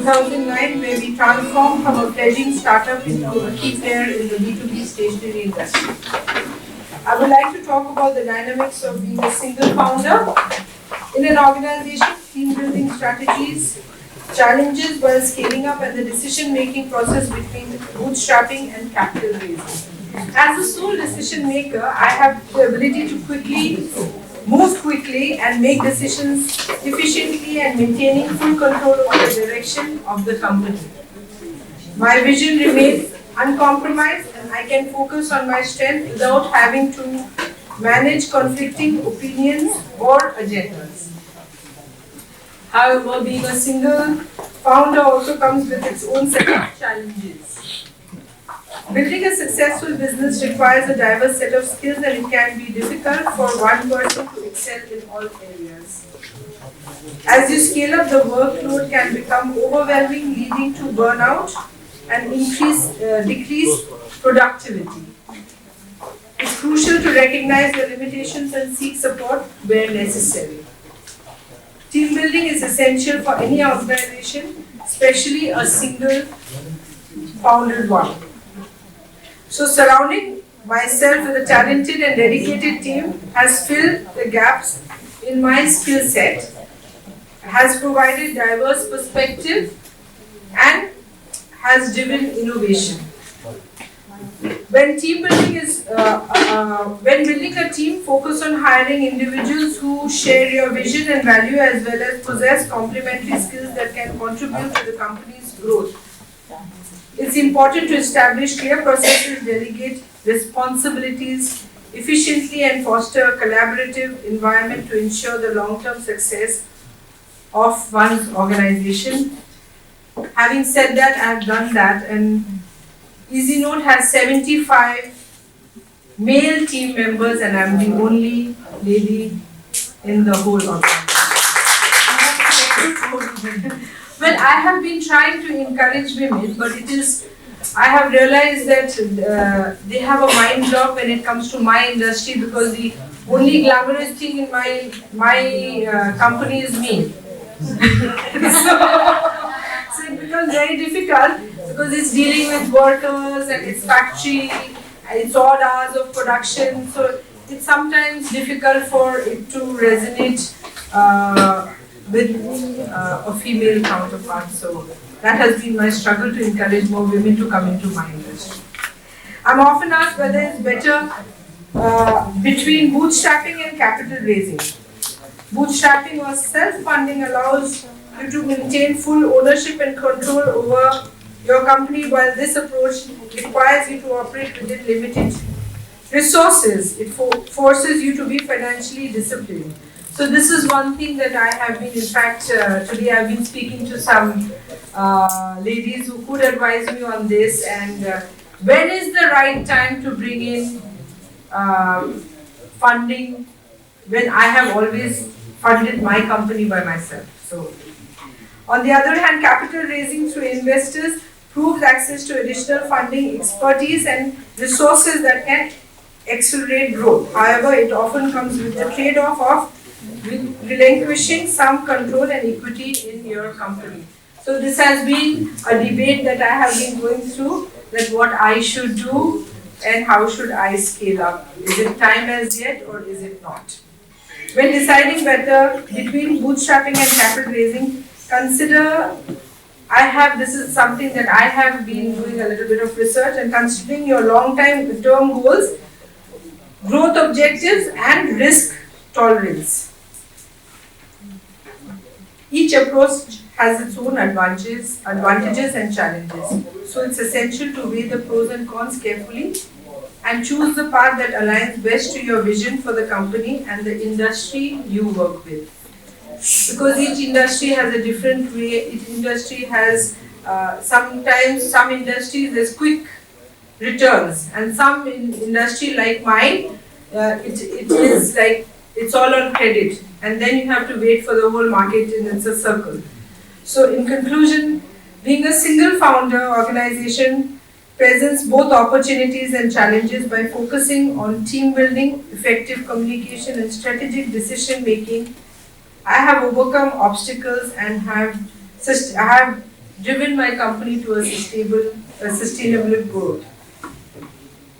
2009, where we transformed from a fledgling startup into a key player in the B2B stationery industry. I would like to talk about the dynamics of being a single founder in an organization, team building strategies, challenges while scaling up, and the decision-making process between bootstrapping and capital raising. As a sole decision maker, I have the ability to move quickly and make decisions efficiently and maintaining full control over the direction of the company. My vision remains uncompromised and I can focus on my strength without having to manage conflicting opinions or agendas. However, being a single founder also comes with its own set of challenges. Building a successful business requires a diverse set of skills and it can be difficult for one person to excel in all areas. As you scale up, the workload can become overwhelming, leading to burnout and decreased productivity. It's crucial to recognize the limitations and seek support where necessary. Team building is essential for any organization, especially a single founded one. So surrounding myself with a talented and dedicated team has filled the gaps in my skill set, has provided diverse perspective and has driven innovation. When building a team, focus on hiring individuals who share your vision and value as well as possess complementary skills that can contribute to the company's growth. It's important to establish clear processes, delegate responsibilities efficiently and foster a collaborative environment to ensure the long-term success of one's organization. Having said that, I have done that, and EasyNote has 75 male team members and I'm the only lady in the whole organization. Well, I have been trying to encourage women, but I have realized that they have a mind block when it comes to my industry because the only glamorous thing in my company is me. So it becomes very difficult because it's dealing with workers and it's factory, it's odd hours of production, so it's sometimes difficult for it to resonate with a female counterpart. So that has been my struggle to encourage more women to come into my industry. I'm often asked whether it's better between bootstrapping and capital raising. Bootstrapping or self-funding allows you to maintain full ownership and control over your company, while this approach requires you to operate within limited resources. It forces you to be financially disciplined. So this is one thing that I have been, in fact, today I've been speaking to some ladies who could advise me on this, and when is the right time to bring in funding when I have always funded my company by myself. So, on the other hand, capital raising through investors proves access to additional funding, expertise and resources that can accelerate growth. However, it often comes with the trade-off of relinquishing some control and equity in your company. So this has been a debate that I have been going through, that what I should do and how should I scale up. Is it time as yet or is it not? When deciding whether between bootstrapping and capital raising, consider, this is something that I have been doing a little bit of research, and considering your long-term goals, growth objectives and risk tolerance. Each approach has its own advantages and challenges. So it's essential to weigh the pros and cons carefully and choose the path that aligns best to your vision for the company and the industry you work with. Because each industry has a different way, each industry has, sometimes some industries there's quick returns, and some industry like mine, it is like, it's all on credit, and then you have to wait for the whole market and it's a circle. So in conclusion, being a single founder organization presents both opportunities and challenges. By focusing on team building, effective communication and strategic decision making, I have overcome obstacles and have driven my company to a sustainable growth.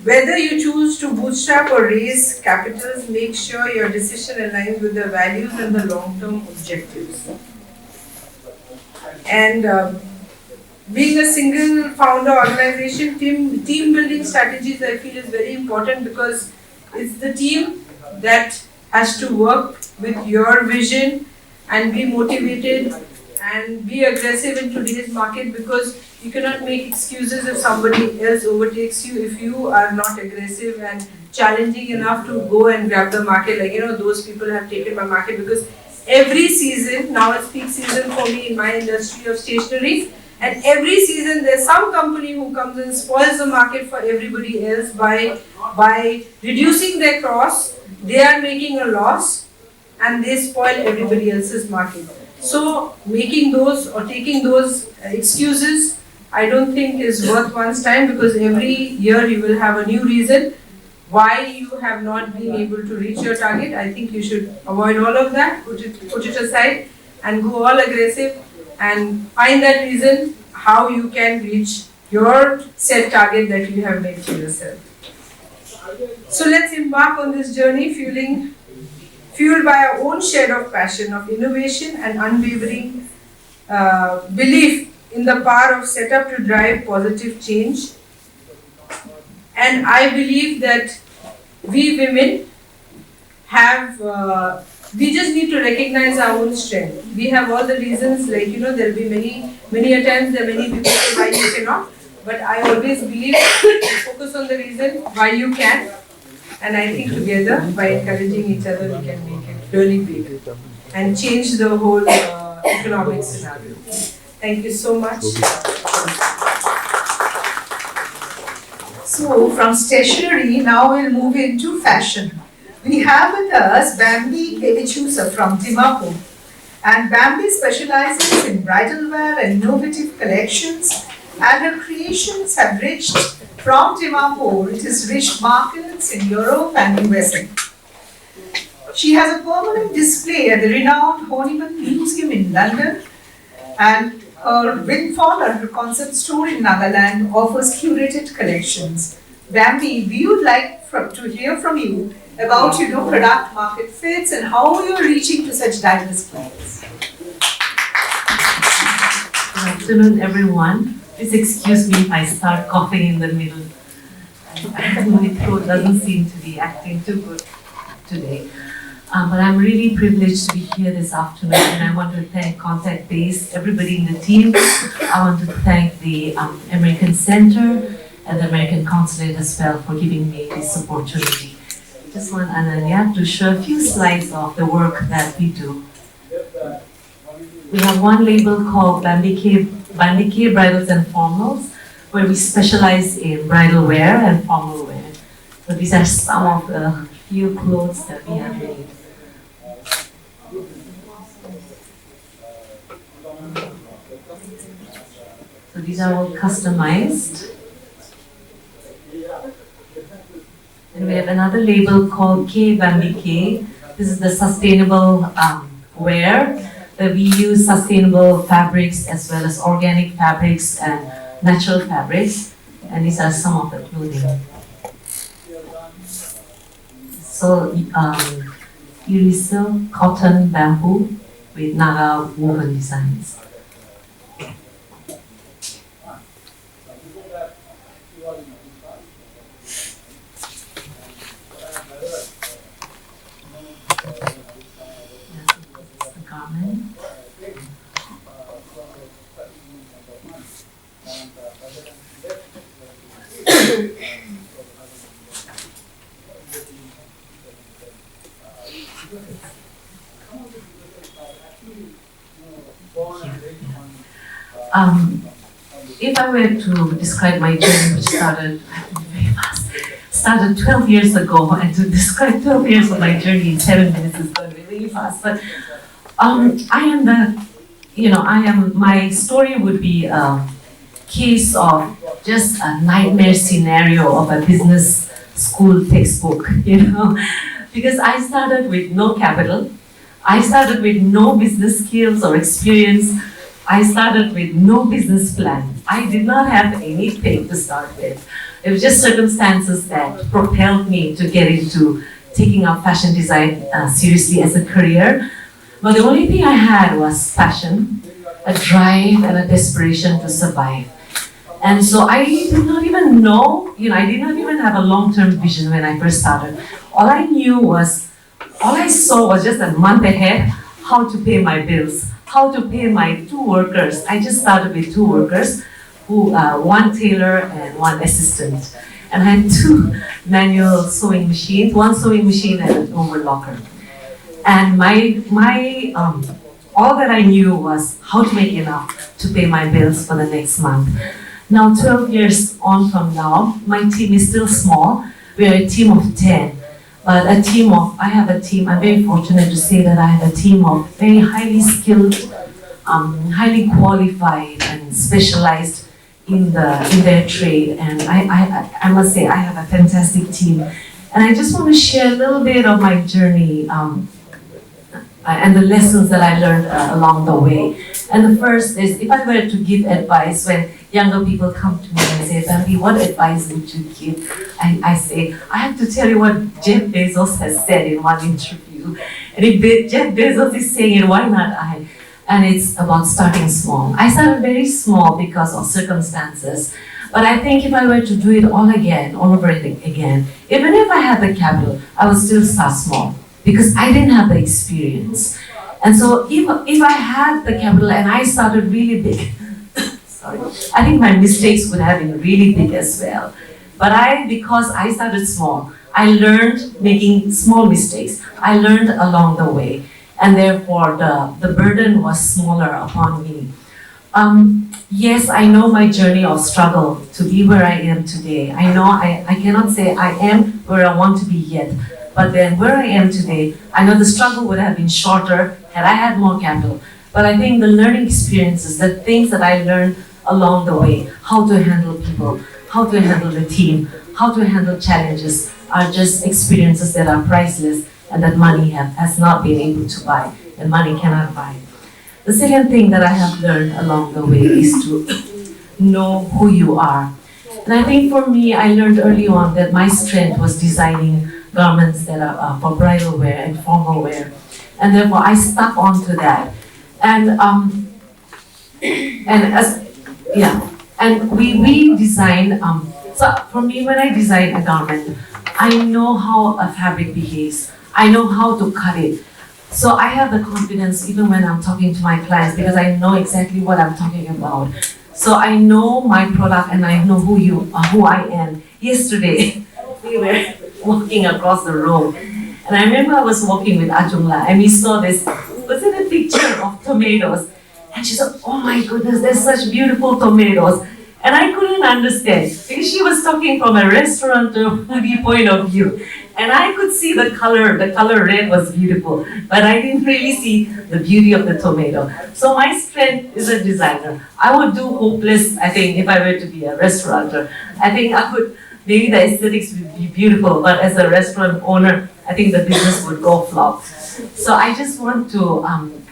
Whether you choose to bootstrap or raise capitals, make sure your decision aligns with the values and the long-term objectives. And being a single founder organization, team building strategies I feel is very important, because it's the team that has to work with your vision and be motivated and be aggressive in today's market, because you cannot make excuses if somebody else overtakes you if you are not aggressive and challenging enough to go and grab the market. Like, those people have taken my market, because every season, now it's peak season for me in my industry of stationery, and every season there's some company who comes and spoils the market for everybody else by reducing their costs. They are making a loss and they spoil everybody else's market. So making those or taking those excuses, I don't think is worth one's time, because every year you will have a new reason why you have not been able to reach your target. I think you should avoid all of that, put it aside and go all aggressive and find that reason how you can reach your set target that you have made for yourself. So let's embark on this journey fueled by our own share of passion, of innovation and unwavering belief in the power of setup to drive positive change. And I believe that we women have, we just need to recognize our own strength. We have all the reasons, like, there will be many a times there are many people say why you cannot, but I always believe focus on the reason why you can. And I think together, by encouraging each other, we can make it really big and change the whole economic scenario. Thank you so much. So from stationery, now we'll move into fashion. We have with us Bambi Kevichusa from Dimapur. And Bambi specializes in bridal wear and innovative collections, and her creations have reached from Dimapur. It has reached markets in Europe and USA. She has a permanent display at the renowned Horniman Museum in London, and her Windfall and her concept store in Nagaland offers curated collections. Bambi, we would like to hear from you about product market fits and how you're reaching to such diverse clients. Good afternoon, everyone. Please excuse me if I start coughing in the middle. My throat doesn't seem to be acting too good today. But I'm really privileged to be here this afternoon, and I want to thank Contact Base, everybody in the team. I want to thank the American Center and the American Consulate as well for giving me this opportunity. Just want Ananya to show a few slides of the work that we do. We have one label called Bambi K Bridals and Formals, where we specialize in bridal wear and formal wear. So these are some of the few clothes that we have made. So these are all customized. And we have another label called K Bambi K. This is the sustainable wear, that we use sustainable fabrics as well as organic fabrics and natural fabrics. And these are some of the clothing. So Irisil cotton bamboo with Naga woven designs. If I were to describe my journey, which started very fast, started 12 years ago, and to describe 12 years of my journey in 7 minutes is going to be really fast. But my story would be a case of just a nightmare scenario of a business school textbook, because I started with no capital. I started with no business skills or experience. I started with no business plan. I did not have anything to start with. It was just circumstances that propelled me to get into taking up fashion design seriously as a career. But the only thing I had was passion, a drive, and a desperation to survive. And so I did not even know, I did not even have a long-term vision when I first started. All I saw was just a month ahead, how to pay my bills, how to pay my 2 workers. I just started with 2 workers, one tailor and 1 assistant. And I had 2 manual sewing machines, 1 sewing machine and an overlocker. And all that I knew was how to make enough to pay my bills for the next month. Now, 12 years on from now, my team is still small. We are a team of 10. But I'm very fortunate to say that I have a team of very highly skilled, highly qualified and specialized in their trade. And I must say I have a fantastic team. And I just want to share a little bit of my journey and the lessons that I learned along the way. And the first is, if I were to give advice when younger people come to me and say, Bambi, what advice would you give? I say, I have to tell you what Jeff Bezos has said in one interview. And if Jeff Bezos is saying it, why not I? And it's about starting small. I started very small because of circumstances. But I think if I were to do it all over again, even if I had the capital, I would still start small because I didn't have the experience. And so if I had the capital and I started really big, sorry, I think my mistakes would have been really big as well. But because I started small, I learned making small mistakes. I learned along the way. And therefore the burden was smaller upon me. Yes, I know my journey of struggle to be where I am today. I know I cannot say I am where I want to be yet. But then where I am today, I know the struggle would have been shorter had I had more capital. But I think the learning experiences, the things that I learned along the way, how to handle people, how to handle the team, how to handle challenges, are just experiences that are priceless and that money has not been able to buy, and money cannot buy. The second thing that I have learned along the way is to know who you are. And I think for me, I learned early on that my strength was designing garments that are for bridal wear and formal wear. And therefore I stuck onto that. And we design, so for me when I design a garment, I know how a fabric behaves. I know how to cut it. So I have the confidence even when I'm talking to my clients because I know exactly what I'm talking about. So I know my product and I know who I am. Yesterday, we were walking across the road. And I remember I was walking with Ajumla and we saw this, was it a picture of tomatoes? And she said, oh my goodness, there's such beautiful tomatoes. And I couldn't understand because she was talking from a restaurateur point of view. And I could see the color red was beautiful, but I didn't really see the beauty of the tomato. So my strength is a designer. I would do hopeless, I think, if I were to be a restaurateur. I think I could, maybe the aesthetics would be beautiful, but as a restaurant owner, I think the business would go flop. So I just want to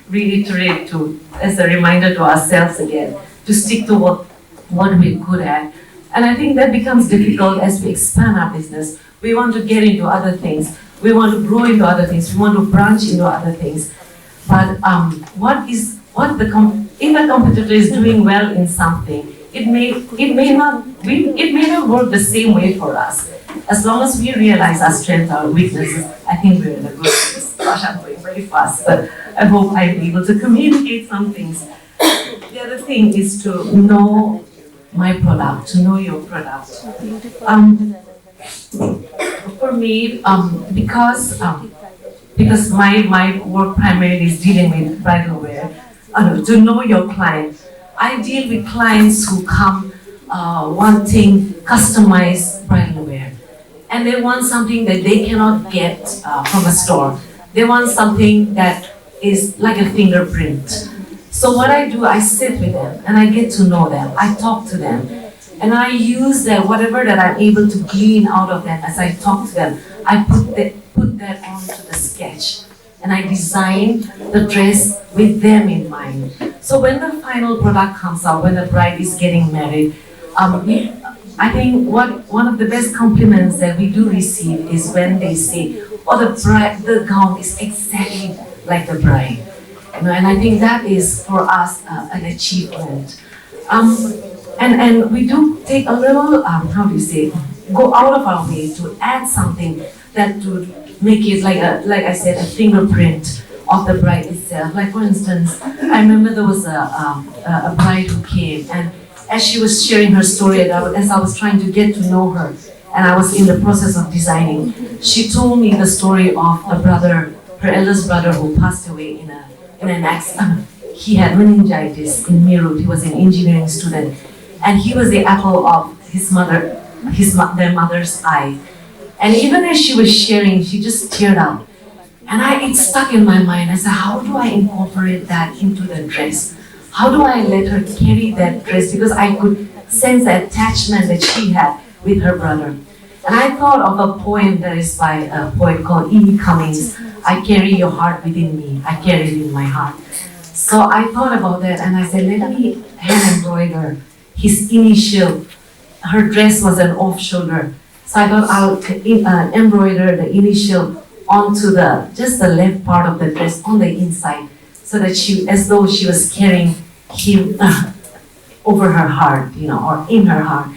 reiterate as a reminder to ourselves again, to stick to what we're good at. And I think that becomes difficult as we expand our business. We want to get into other things. We want to grow into other things. We want to branch into other things. But if a competitor is doing well in something, it may not work the same way for us. As long as we realize our strengths, our weaknesses, I think we're in a good place. Gosh, I'm going very fast, but I hope I'm able to communicate some things. The other thing is to know my product, to know your product. For me, because my work primarily is dealing with bridal wear, to know your client. I deal with clients who come wanting customized bridal wear. And they want something that they cannot get from a store. They want something that is like a fingerprint. So what I do, I sit with them and I get to know them. I talk to them. And I use whatever that I'm able to glean out of them as I talk to them. I put that onto the sketch. and I designed the dress with them in mind. So when the final product comes out, when the bride is getting married, I think one of the best compliments that we do receive is when they say, "Oh, the gown is exactly like the bride." And I think that is for us an achievement. And we do take a little, how do you say, go out of our way to add something that would make it like I said, a fingerprint of the bride itself. Like for instance, I remember there was a bride who came, and as she was sharing her story, as I was trying to get to know her, and I was in the process of designing, she told me the story of a brother, her eldest brother, who passed away in an accident. He had meningitis in Meerut. He was an engineering student, and he was the apple of their mother's eye. And even as she was sharing, she just teared up. And it stuck in my mind. I said, how do I incorporate that into the dress? How do I let her carry that dress? Because I could sense the attachment that she had with her brother. And I thought of a poem that is by a poet called E. Cummings. I carry your heart within me. I carry it in my heart. So I thought about that, and I said, let me hand embroider his initial. Her dress was an off-shoulder. So I thought I'll embroider the initial onto just the left part of the dress on the inside, so that as though she was carrying him over her heart, or in her heart.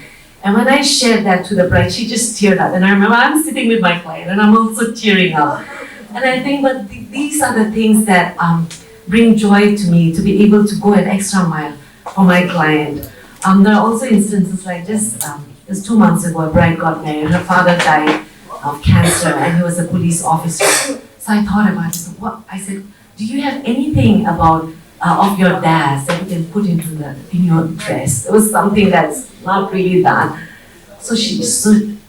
And when I shared that to the bride, she just teared up. And I remember I'm sitting with my client, and I'm also tearing up. And I think, but these are the things that bring joy to me, to be able to go an extra mile for my client. There are also instances like just 2 months ago, a bride got married. Her father died of cancer, and he was a police officer. So I thought about it. I said, do you have anything about of your dad's that you can put in your dress? It was something that's not really that. So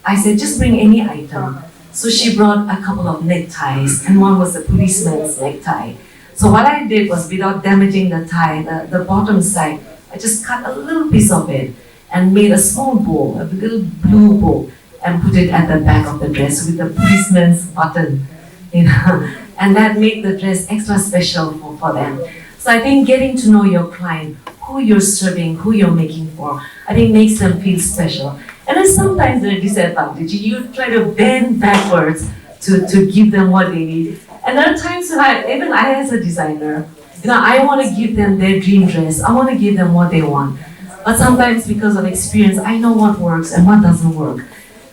I said, just bring any item. So she brought a couple of neckties, and one was a policeman's necktie. So what I did was, without damaging the tie, the bottom side, I just cut a little piece of it and made a small bow, a little blue bow, and put it at the back of the dress with the policeman's button, and that made the dress extra special for them. So I think getting to know your client, who you're serving, who you're making for, I think makes them feel special. And then sometimes they're disadvantaged. You try to bend backwards to give them what they need. And there are times when I as a designer, I want to give them their dream dress. I want to give them what they want. But sometimes because of experience, I know what works and what doesn't work.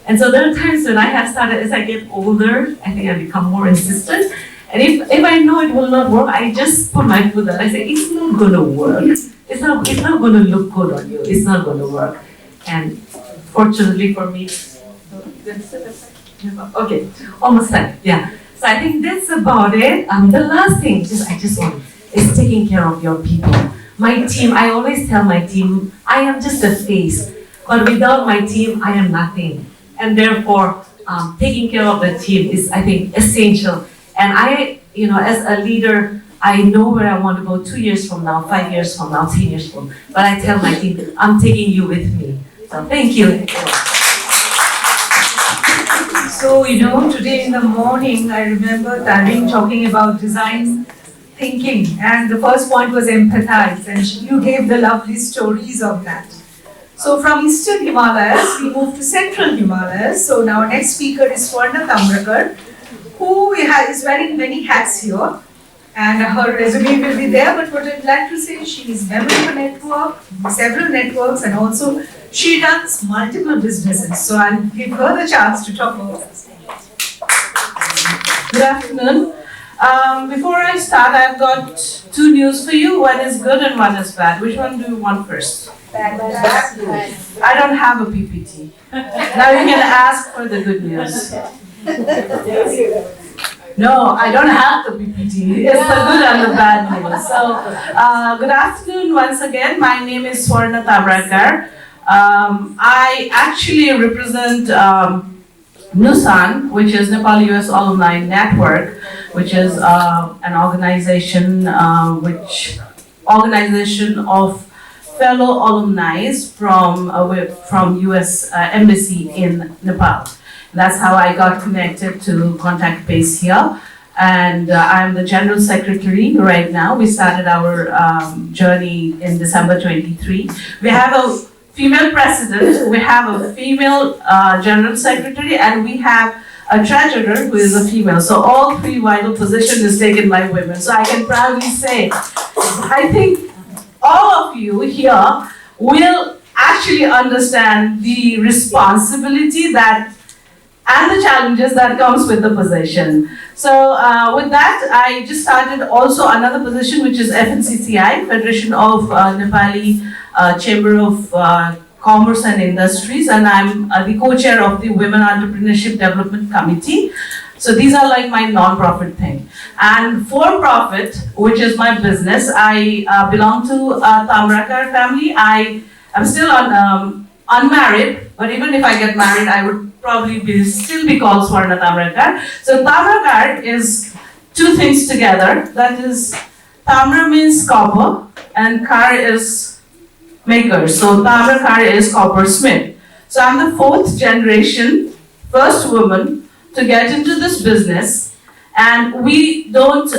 And so there are times when I have started, as I get older, I think I become more insistent. And if I know it will not work, I just put my foot down. I say, it's not going to work. It's not going to look good on you. It's not going to work. And fortunately for me, okay, almost done. Yeah. So I think that's about it. The last thing, I just want is taking care of your people. My team, I always tell my team, I am just a face, but without my team, I am nothing. And therefore, taking care of the team is, I think, essential. And I, as a leader, I know where I want to go 2 years from now, 5 years from now, 10 years from now. But I tell my team, I'm taking you with me. So thank you. So, today in the morning, I remember Taryn talking about design thinking, and the first point was empathize, and you gave the lovely stories of that. So from Eastern Himalayas, we move to Central Himalayas. So now our next speaker is Swarna Tamrakar, who is wearing many hats here, and her resume will be there, but what I'd like to say is she is member of a network, several networks, and also she runs multiple businesses. So I'll give her the chance to talk about this. Good afternoon. Before I start, I've got 2 news for you. One is good and one is bad. Which one do you want first? Bad. I don't have a PPT. Now you can ask for the good news. No, I don't have the PPT. It's the good and the bad news. So, good afternoon once again. My name is Swarna Tamrakar. I actually represent NUSAN, which is Nepal US Alumni Network, which is an organization of fellow alumni from US Embassy in Nepal. That's how I got connected to contact base here. and I'm the General Secretary right now. We started our journey in December 23. We have a female president, we have a female General Secretary, and we have a treasurer who is a female. So all three vital positions is taken by women. So I can proudly say, I think all of you here will actually understand the responsibility that and the challenges that comes with the position. So with that, I just started also another position, which is FNCCI, Federation of Nepali Chamber of Commerce and Industries, and I'm the co-chair of the Women Entrepreneurship Development Committee. So these are like my non-profit thing. And for-profit, which is my business, I belong to Tamrakar family. I am still unmarried, but even if I get married, I would probably still be called Swarna Tamrakar. So Tamrakar is two things together. That is, Tamra means copper and Kar is maker. So Tamrakar is coppersmith. So I'm the fourth generation, first woman to get into this business. And we don't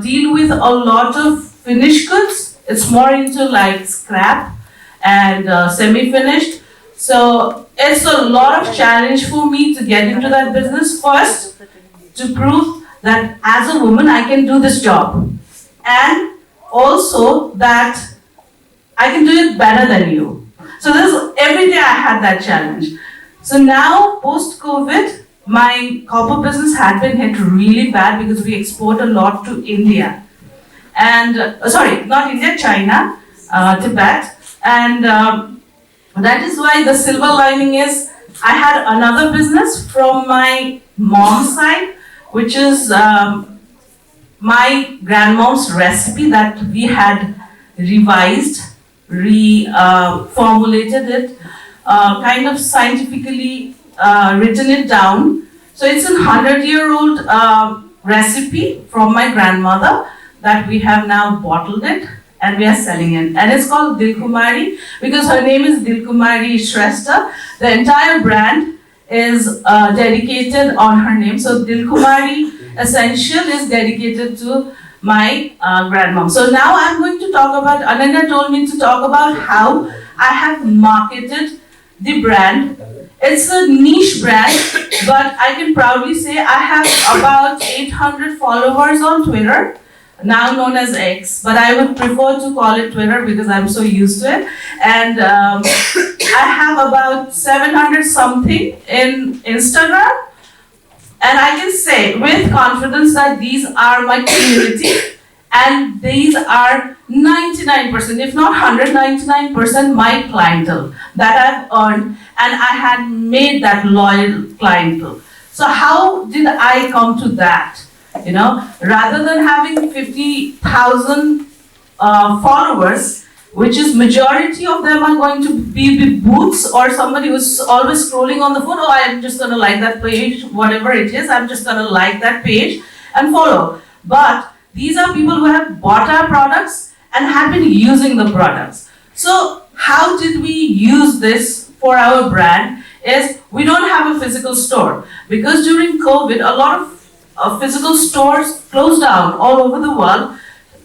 deal with a lot of finished goods. It's more into like scrap and semi-finished. So it's a lot of challenge for me to get into that business first, to prove that as a woman I can do this job, and also that I can do it better than you. So every day I had that challenge. So now post-COVID, my copper business had been hit really bad because we export a lot to India. And sorry, not India, China, Tibet, and that is why the silver lining is I had another business from my mom's side, which is my grandmom's recipe that we had revised, reformulated it, kind of scientifically written it down. So it's a 100-year-old recipe from my grandmother that we have now bottled it. And we are selling it. And it's called Dilkumari because her name is Dilkumari Shrestha. The entire brand is dedicated on her name. So Dilkumari Essential is dedicated to my grandmom. So now I'm going to talk about, Ananya told me to talk about how I have marketed the brand. It's a niche brand, but I can proudly say I have about 800 followers on Twitter, now known as X, but I would prefer to call it Twitter because I'm so used to it. And I have about 700 something in Instagram. And I can say with confidence that these are my community and these are 99%, if not 199% my clientele that I've earned, and I had made that loyal clientele. So how did I come to that? You know, rather than having 50,000 followers, which is majority of them are going to be boots or somebody who's always scrolling on the phone, oh, I'm just going to like that page, whatever it is, I'm just going to like that page and follow. But these are people who have bought our products and have been using the products. So how did we use this for our brand is we don't have a physical store because during COVID, a lot of physical stores closed down all over the world.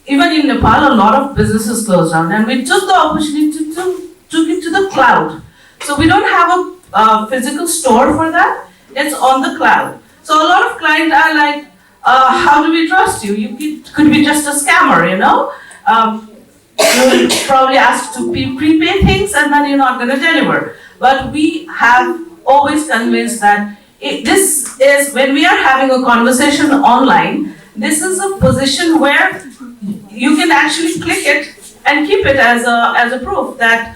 Even in Nepal, a lot of businesses closed down, and we took the opportunity to took it to the cloud. So we don't have a physical store for that. It's on the cloud. So a lot of clients are like, how do we trust you? You could be just a scammer, you know? You will probably ask to prepay things and then you're not going to deliver. But we have always convinced that this is, when we are having a conversation online, this is a position where you can actually click it and keep it as a proof that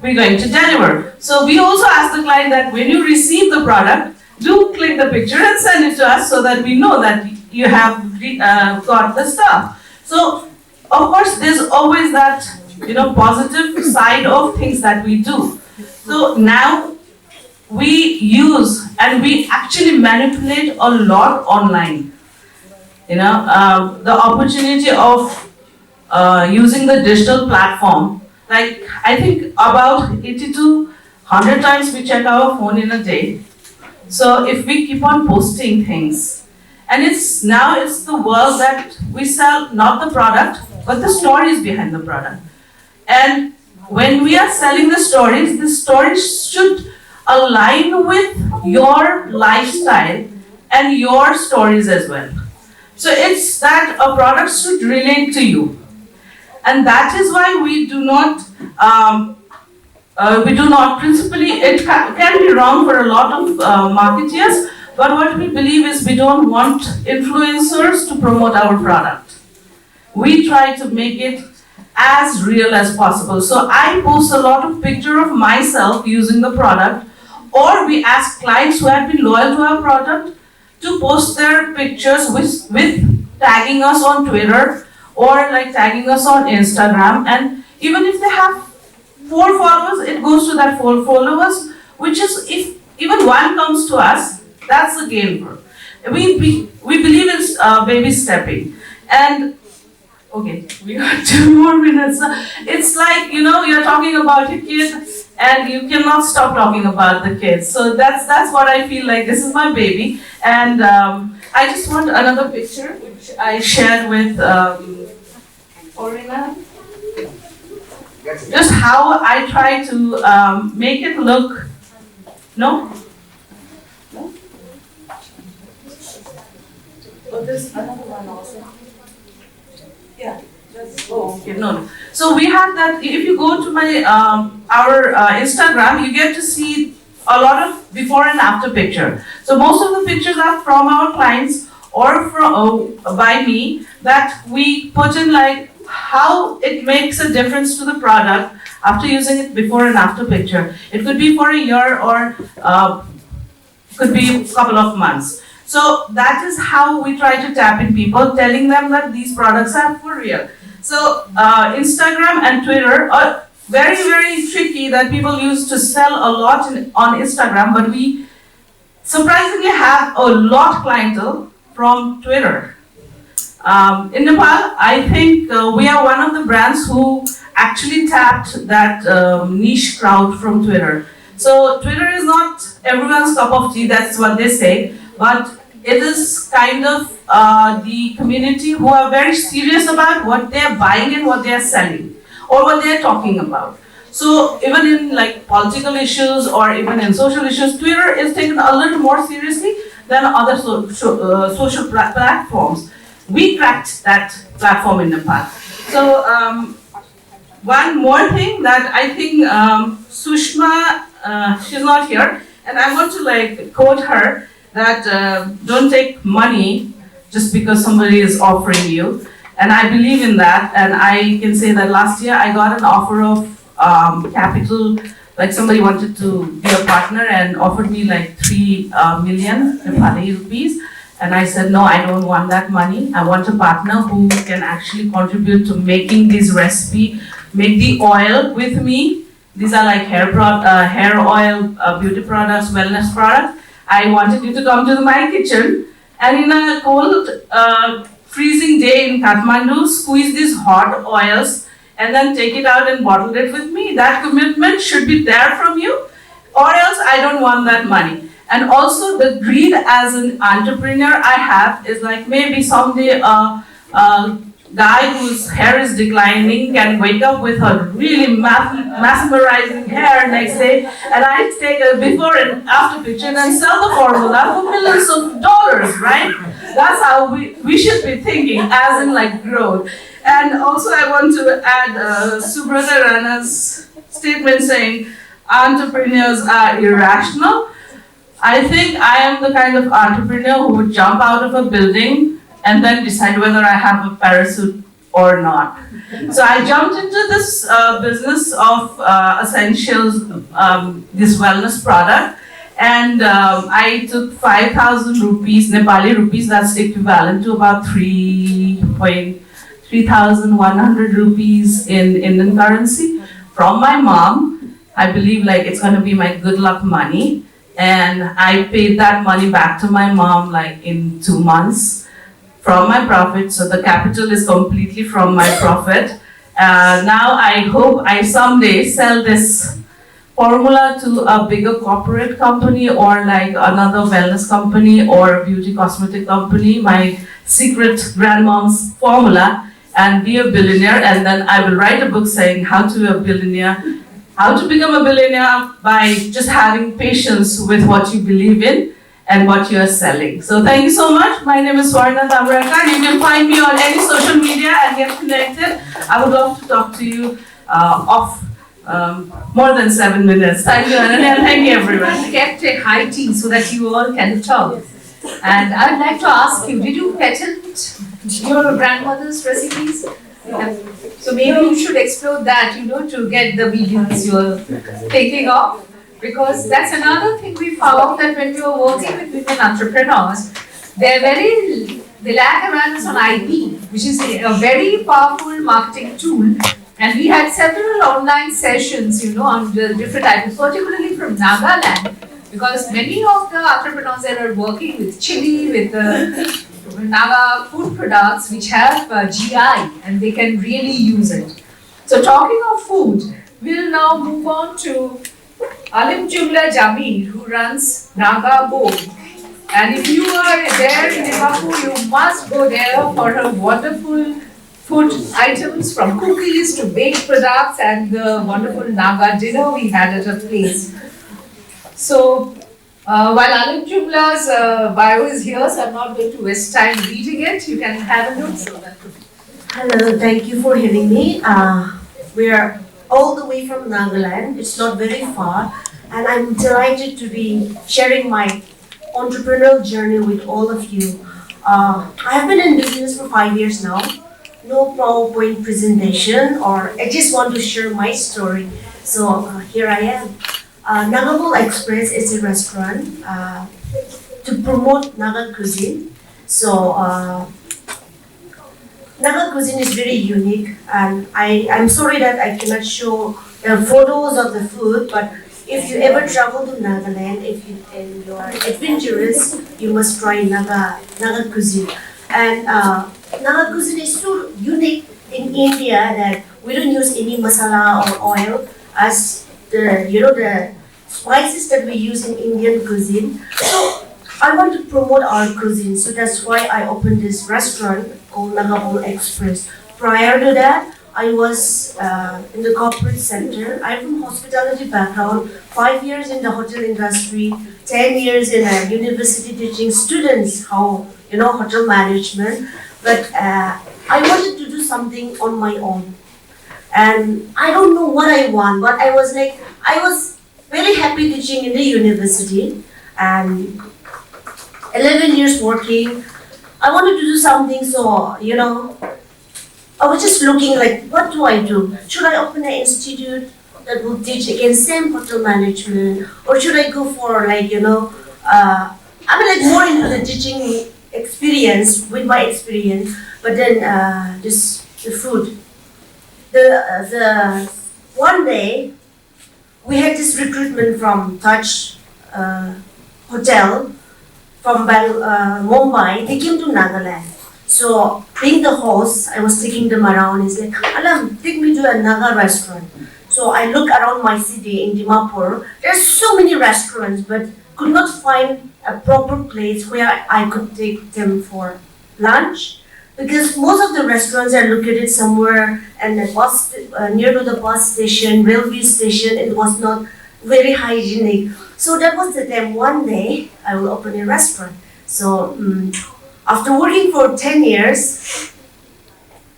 we're going to deliver. So we also ask the client that when you receive the product, do click the picture and send it to us so that we know that you have got the stuff. So of course there's always that positive side of things that we do. So now we use and we actually manipulate a lot online. The opportunity of using the digital platform, like I think about 80 to 100 times we check our phone in a day. So if we keep on posting things And it's the world that we sell, not the product, but the stories behind the product. And when we are selling the stories should align with your lifestyle and your stories as well. So it's that a product should relate to you. And that is why we do not principally, it can be wrong for a lot of marketeers, but what we believe is we don't want influencers to promote our product. We try to make it as real as possible. So I post a lot of picture of myself using the product, or we ask clients who have been loyal to our product to post their pictures with tagging us on Twitter or like tagging us on Instagram. And even if they have 4 followers, it goes to that 4 followers, which is, if even one comes to us, that's a gain for. We believe in baby stepping. And okay, we got 2 more minutes. It's like, you're talking about your kid and you cannot stop talking about the kids. So that's what I feel like. This is my baby. And I just want another picture, which I shared with Orina. Just how I try to make it look, no? Oh, there's another one also. Yeah. Oh, okay, no. So we have that. If you go to my our Instagram, you get to see a lot of before and after picture. So most of the pictures are from our clients or from by me, that we put in like how it makes a difference to the product after using it before and after picture. It could be for a year or could be a couple of months. So that is how we try to tap in people, telling them that these products are for real. So Instagram and Twitter are very, very tricky, that people use to sell a lot on Instagram, but we surprisingly have a lot clientele from Twitter. In Nepal, I think we are one of the brands who actually tapped that niche crowd from Twitter. So Twitter is not everyone's cup of tea, that's what they say, but it is kind of the community who are very serious about what they are buying and what they are selling, or what they are talking about. So even in like political issues or even in social issues, Twitter is taken a little more seriously than other social platforms. We cracked that platform in Nepal. So one more thing that I think Sushma, she's not here, and I want to like quote her, that don't take money just because somebody is offering you. And I believe in that, and I can say that last year I got an offer of capital, like somebody wanted to be a partner and offered me like 3 million Nepali rupees. And I said, no, I don't want that money. I want a partner who can actually contribute to making this recipe, make the oil with me. These are like hair oil, beauty products, wellness products. I wanted you to come to my kitchen and in a cold, freezing day in Kathmandu, squeeze these hot oils and then take it out and bottle it with me. That commitment should be there from you, or else I don't want that money. And also the greed as an entrepreneur I have is like, maybe someday a guy whose hair is declining can wake up with a really mesmerizing hair next day, and I take a before and after picture and sell the formula for millions of dollars, right? That's how we should be thinking, as in like growth. And also I want to add Subrata Rana's statement saying entrepreneurs are irrational. I think I am the kind of entrepreneur who would jump out of a building and then decide whether I have a parachute or not. So I jumped into this business of essentials, this wellness product, and I took 5,000 rupees, Nepali rupees, that's equivalent to about 3,100 rupees in Indian currency, from my mom. I believe like it's going to be my good luck money, and I paid that money back to my mom like in 2 months. From my profit, so the capital is completely from my profit. Now I hope I someday sell this formula to a bigger corporate company or like another wellness company or a beauty cosmetic company, my secret grandmom's formula, and be a billionaire. And then I will write a book saying how to be a billionaire, how to become a billionaire by just having patience with what you believe in and what you are selling. So thank you so much. My name is Swarna Tamrakar. You can find me on any social media and get connected. I would love to talk to you off more than 7 minutes. Thank you, Ananya, and thank you, everyone. Kept a high tea so that you all can talk. And I'd like to ask you, did you patent your grandmother's recipes? So maybe you should explore that, to get the videos you're thinking of. Because that's another thing we found, that when we were working with women entrepreneurs, they lack awareness on IP, which is a very powerful marketing tool. And we had several online sessions, on the different items, particularly from Nagaland, because many of the entrepreneurs that are working with chili, with Naga food products, which have GI, and they can really use it. So talking of food, we'll now move on to Alim Jumla Jamir, who runs Naga Bowl. And if you are there in Dimapur, you must go there for her wonderful food items, from cookies to baked products and the wonderful Naga dinner we had at her place. So, while Alim Jumla's bio is here, so I'm not going to waste time reading it. You can have a look. Hello, thank you for having me. We are all the way from Nagaland. It's not very far, and I'm delighted to be sharing my entrepreneurial journey with all of you. I have been in business for 5 years now. No PowerPoint presentation, or I just want to share my story. So here I am. Naga Bowl Express is a restaurant to promote Naga cuisine. So Naga cuisine is very unique, and I'm sorry that I cannot show photos of the food, but if you ever travel to Nagaland, and you are adventurous, you must try Naga cuisine. And Naga cuisine is so unique in India that we don't use any masala or oil as the spices that we use in Indian cuisine. So I want to promote our cuisine, so that's why I opened this restaurant called Naga Bowl Express. Prior to that, I was in the corporate sector. I'm from hospitality background, 5 years in the hotel industry, 10 years in a university teaching students how, hotel management. But I wanted to do something on my own. And I don't know what I want, but I was very happy teaching in the university, and 11 years working. I wanted to do something, so, I was just looking like, what do I do? Should I open an institute that will teach again same hotel management, or should I go for more into the teaching experience with my experience, but then just the food. The one day we had this recruitment from Taj Hotel from Mumbai. They came to Nagaland. So being the host, I was taking them around. He's like, Alam, take me to a Naga restaurant. So I look around my city in Dimapur. There's so many restaurants, but could not find a proper place where I could take them for lunch, because most of the restaurants are located somewhere and near to the bus station, railway station. It was not very hygienic. So that was the time. One day I will open a restaurant. So after working for 10 years,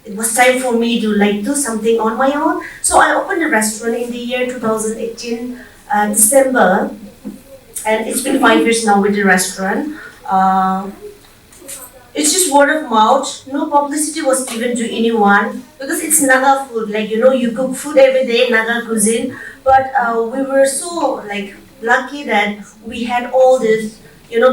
it was time for me to do something on my own. So I opened a restaurant in the year 2018, December, and it's been 5 years now with the restaurant. It's just word of mouth. No publicity was given to anyone, because it's Naga food. You cook food every day, Naga cuisine. But we were so lucky that we had all this,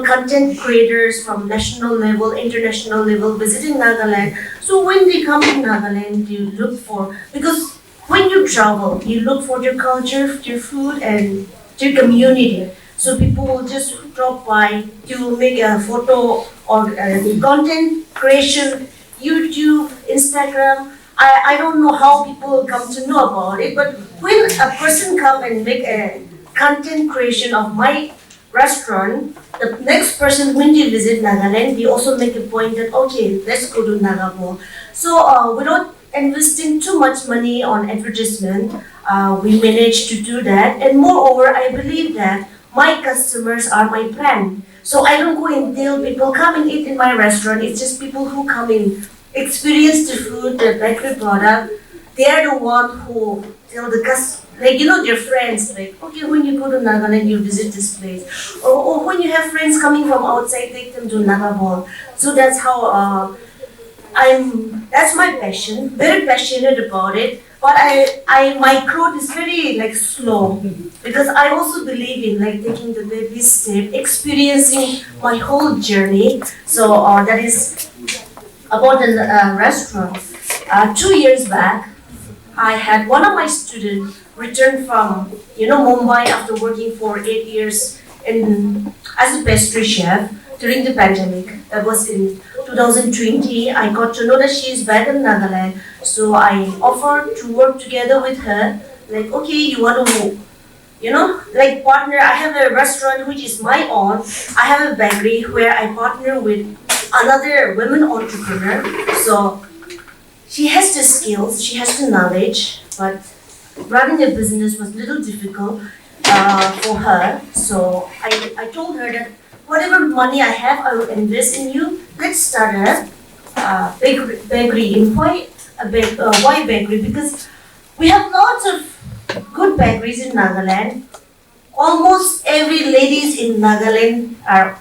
content creators from national level, international level visiting Nagaland. So when they come to Nagaland, you look for, because when you travel, you look for your culture, your food, and your community. So people will just drop by to make a photo or content creation, YouTube, Instagram. I don't know how people come to know about it, but when a person come and make a content creation of my restaurant, the next person when they visit Nagaland, they also make a point that okay, let's go to Nagamo. So without investing too much money on advertisement, we managed to do that. And moreover, I believe that my customers are my brand. So I don't go and tell people come and eat in my restaurant. It's just people who come in, experience the food, the bakery product. They are the one who tell the like their friends, like okay, when you go to Nagaland, you visit this place, or when you have friends coming from outside, take them to Nagaball. So that's how that's my passion, very passionate about it. But my growth is very like slow because I also believe in like taking the baby step, experiencing my whole journey. So that is about the restaurant. 2 years back, I had one of my students return from Mumbai after working for 8 years as a pastry chef during the pandemic. That was in 2020. I got to know that she is back in Nagaland, so I offered to work together with her. Like, okay, you want to, like partner. I have a restaurant which is my own. I have a bakery where I partner with another women entrepreneur. So she has the skills, she has the knowledge, but running a business was a little difficult for her. So I told her that whatever money I have, I will invest in you. Let's start a bakery in Why bakery? Because we have lots of good bakeries in Nagaland. Almost every ladies in Nagaland are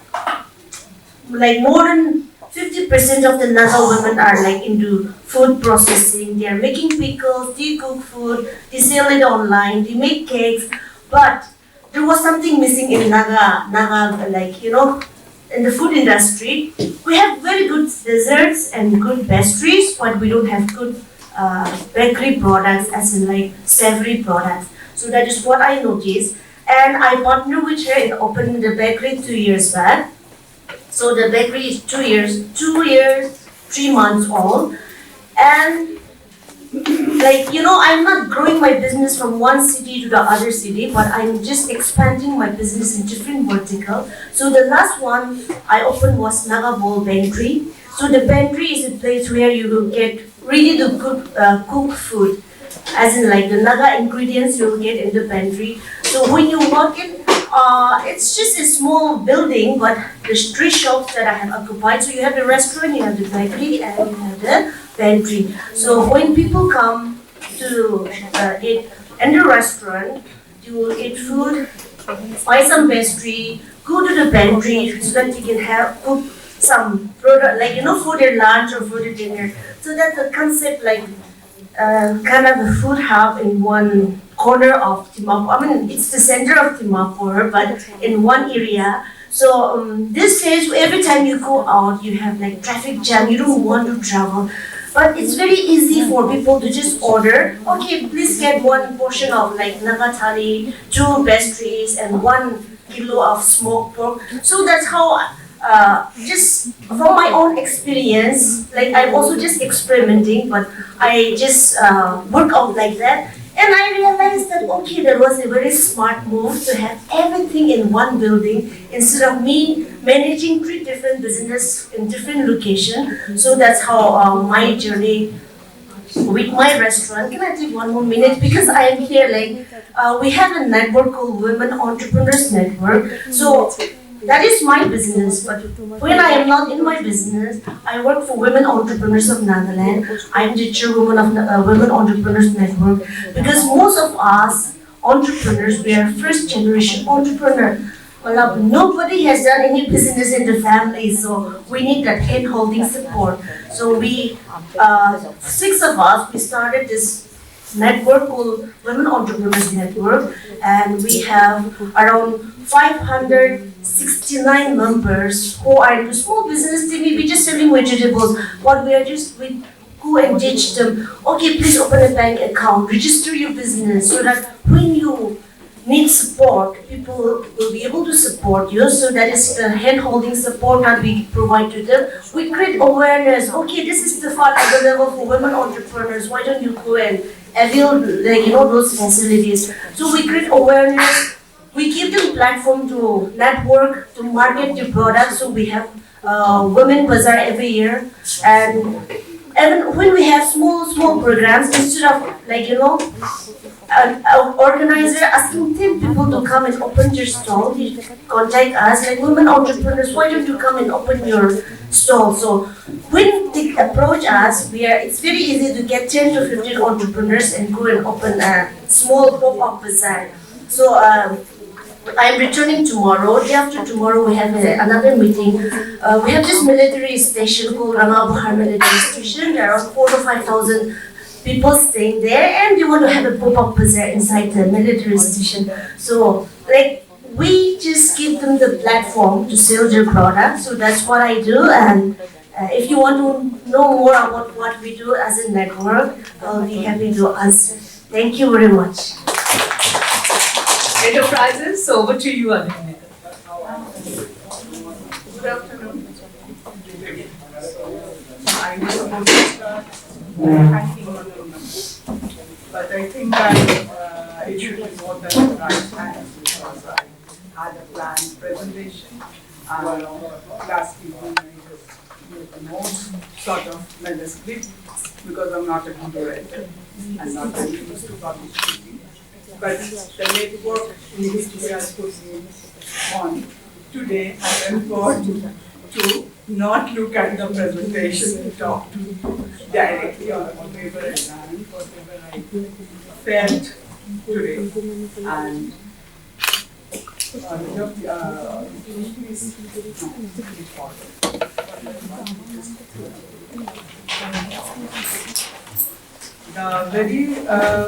like more than 50% of the Naga women are like into food processing. They are making pickles, they cook food, they sell it online, they make cakes. But there was something missing in Naga, like in the food industry. We have very good desserts and good pastries, but we don't have good bakery products, as in like savory products. So that is what I noticed, and I partnered with her in opening the bakery 2 years back. So the bakery is 2 years, 3 months old. And I'm not growing my business from one city to the other city, but I'm just expanding my business in different vertical. So the last one I opened was Nagabol Pantry. So the pantry is a place where you will get really the good cooked food, as in like the Naga ingredients you will get in the pantry. So when you walk in, it's just a small building, but there's 3 shops that I have occupied. So you have the restaurant, you have the bakery, and you have the pantry. So when people come to eat in the restaurant, you will eat food, buy some pastry, go to the pantry so that you can cook some product, like for their lunch or for their dinner. So that's the concept, like kind of a food hub in one corner of Dimapur. I mean, it's the center of Dimapur, but in one area. So this days, every time you go out, you have like traffic jam. You don't want to travel, but it's very easy for people to just order. Okay, please get 1 portion of like Naga thali, 2 pastries, and 1 kilo of smoked pork. So that's how. Just from my own experience, like I'm also just experimenting, but I just work out like that. And I realized that okay, that was a very smart move to have everything in one building instead of me managing 3 different businesses in different locations. So that's how my journey with my restaurant. Can I take 1 more minute because I am here? Like we have a network called Women Entrepreneurs Network. So that is my business, but when I am not in my business, I work for Women Entrepreneurs of Nagaland. I am the chairwoman of Women Entrepreneurs Network because most of us entrepreneurs, we are first generation entrepreneur. Well, nobody has done any business in the family, so we need that hand-holding support. So we, 6 of us, we started this network called Women Entrepreneurs Network, and we have around 569 members who are into small business. They may be just selling vegetables, but we go and teach them, okay, please open a bank account, register your business so that when you need support, people will be able to support you. So that is the hand-holding support that we provide to them. We create awareness. Okay, this is the fund available for women entrepreneurs. Why don't you go and avail, like, those facilities? So we create awareness. We give them platform to network, to market the products. So we have women bazaar every year, and even when we have small programs, instead of an organizer asking 10 people to come and open your stall, they contact us like, women entrepreneurs, why don't you come and open your stall? So when they approach us, it's very easy to get 10 to 15 entrepreneurs and go and open a small pop-up bazaar. So I'm returning tomorrow. Day after tomorrow, we have another meeting. We have this military station called Rangabhar Military Station. There are 4,000 to 5,000 people staying there, and we want to have a pop-up bazaar inside the military station. So, we just give them the platform to sell their products. So that's what I do. And if you want to know more about what we do as a network, I'll be happy to answer. Thank you very much. Enterprises, over to you, Adhinika. Good afternoon. I was supposed to start thanking all the women, but I think it should be more than the right time because I had a planned presentation and last evening I just made the most sort of manuscript because I'm not a good writer and not very used to public speaking. But the network in which we are focusing on today has employed to not look at the presentation and talk to directly on whatever I learned, whatever I felt today. And the very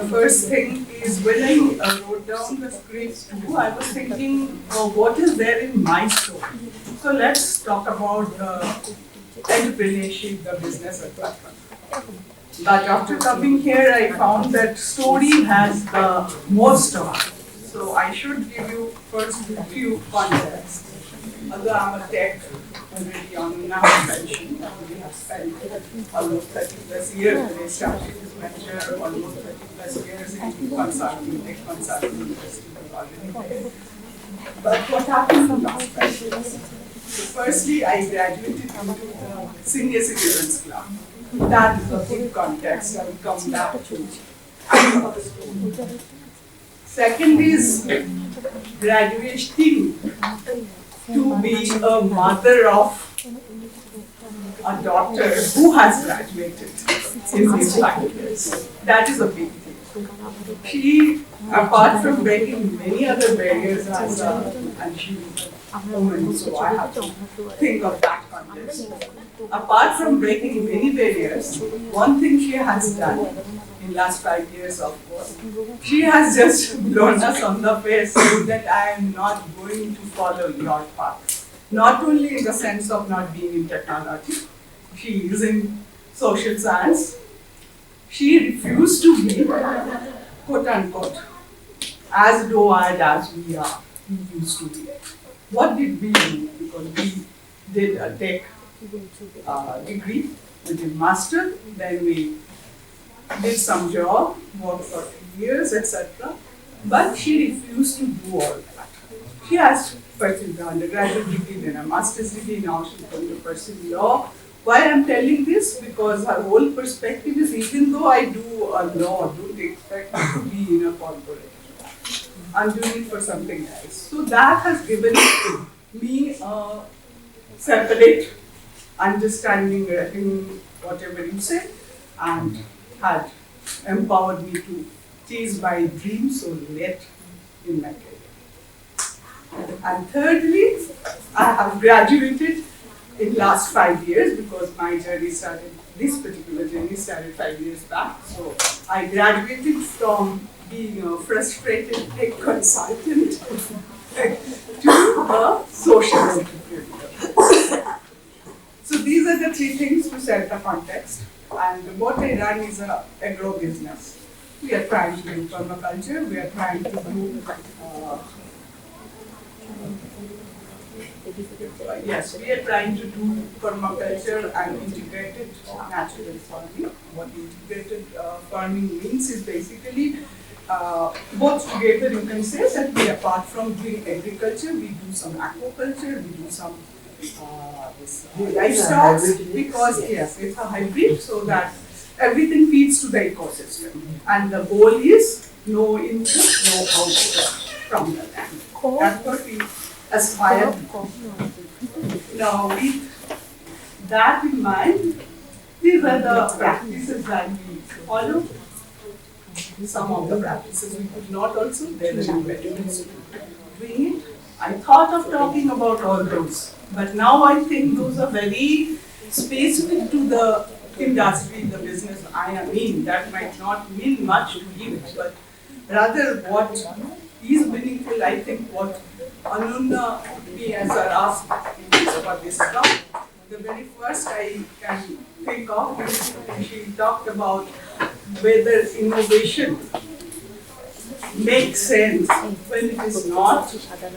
first thing is when I wrote down the script too, I was thinking, what is there in my story? So let's talk about the entrepreneurship, the business, etc. But after coming here, I found that story has the most of it. So I should give you first a few contexts. Although I'm a tech already on now mentioned, we have spent almost 30 plus years when I started this venture, almost 30 plus years in consulting, tech consulting industry already there. But what happened in the last 5 years? So firstly, I graduated into the Senior Citizens Club. That is a big context. I will come back to it. Second is graduating to be a mother of a daughter who has graduated in these 5 years. That is a big thing. She, apart from breaking many other barriers as and she is a woman, so I have to think of that context. Apart from breaking many barriers, one thing she has done in last 5 years, of course, she has just blown us on the face so that I am not going to follow your path. Not only in the sense of not being in technology, she is in social science. She refused to be, quote unquote, as doe-eyed as we are, we used to be. What did we do? Because we did a tech degree, we did master, then we did some job, worked for 2 years, etc. But she refused to do all that. She has pursued the undergraduate degree, then a master's degree, now she's going to pursue law. Why I'm telling this? Because her whole perspective is, even though I do a law, don't expect me to be in a corporate. I'm doing it for something else. So that has given me a separate understanding, whatever you say, and had empowered me to chase my dreams so late in my career. And thirdly, I have graduated in last 5 years because my journey started, this particular journey started 5 years back. So I graduated from being a frustrated tech consultant to a social entrepreneur. So these are the 3 things to set the context. And what I run is an agro business. We are trying to do permaculture, we are trying to do yes, we are trying to do permaculture and integrated natural farming. What integrated farming means is basically both together you can say that we, apart from doing agriculture, we do some aquaculture, we do some livestock, because yes, it's a hybrid, so that everything feeds to the ecosystem. And the goal is no input, no output from the land. That's what we aspire to. Now, with that in mind, these are the practices that we follow. Some of the practices we could not also, there are impediments to doing it. I thought of talking about all those, but now I think those are very specific to the industry, the business I am in. That might not mean much to you, but rather what is meaningful, I think what Anuna PS are asked for this talk. The very first I can think of is she talked about whether innovation makes sense when it is not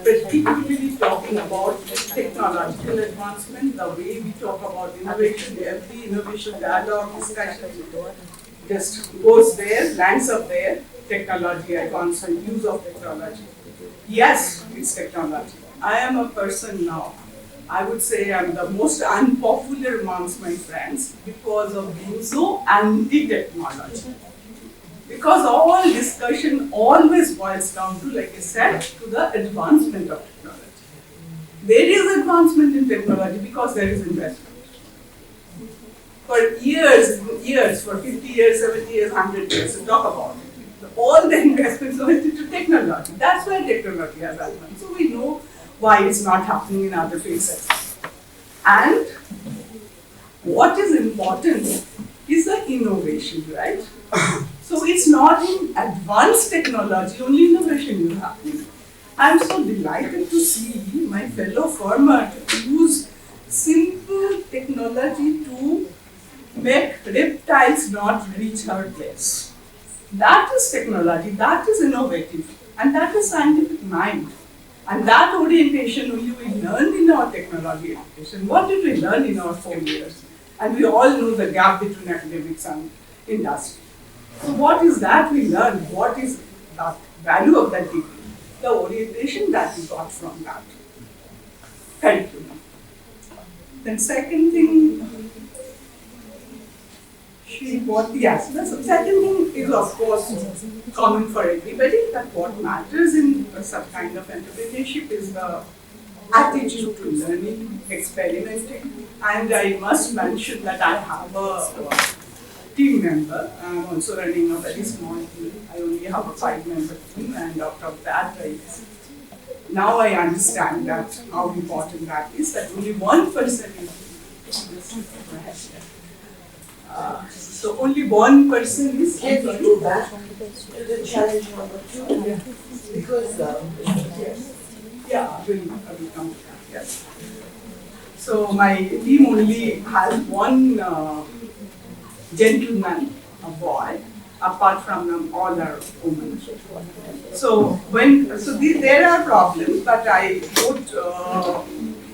particularly talking about technological advancement. The way we talk about innovation, every innovation dialogue discussion just goes there, lands up there, technology advancement, use of technology. Yes, it's technology. I am a person now, I would say I'm the most unpopular amongst my friends because of being so anti-technology. Because all discussion always boils down to, like I said, to the advancement of technology. There is advancement in technology because there is investment. For years, for 50 years, 70 years, 100 years, to talk about it. All the investments went into technology. That's why technology has advanced. So we know why it's not happening in other places. And what is important is the innovation, right? So it's not in advanced technology, only innovation is happening. I'm so delighted to see my fellow farmer use simple technology to make reptiles not reach our place. That is technology, that is innovative, and that is scientific mind. And that orientation only we learned in our technology education. What did we learn in our 4 years? And we all know the gap between academics and industry. So what is that we learned? What is the value of that degree? The orientation that we got from that curriculum. Then second thing, the second thing is of course common for everybody, that what matters in some kind of entrepreneurship is the attitude to learning, experimenting. And I must mention that I have a team member. I'm also running a very small team. I only have a 5-member team, and out of that, now I understand that how important that is, that only one person is. So only one person is. Can we go back to the challenge number 2? Yeah. Because yeah, I will come to that. Yes. So my team only has one gentleman, a boy, apart from them all are women. So there are problems, but I would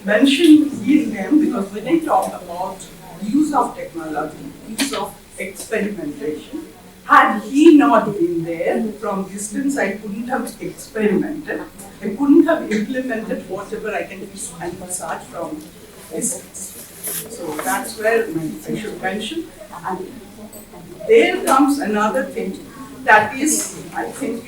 mention them because when I talk about use of technology, use of experimentation, had he not been there from distance, I couldn't have experimented. I couldn't have implemented whatever I can start from distance. So that's where I should mention. And there comes another thing that is, I think,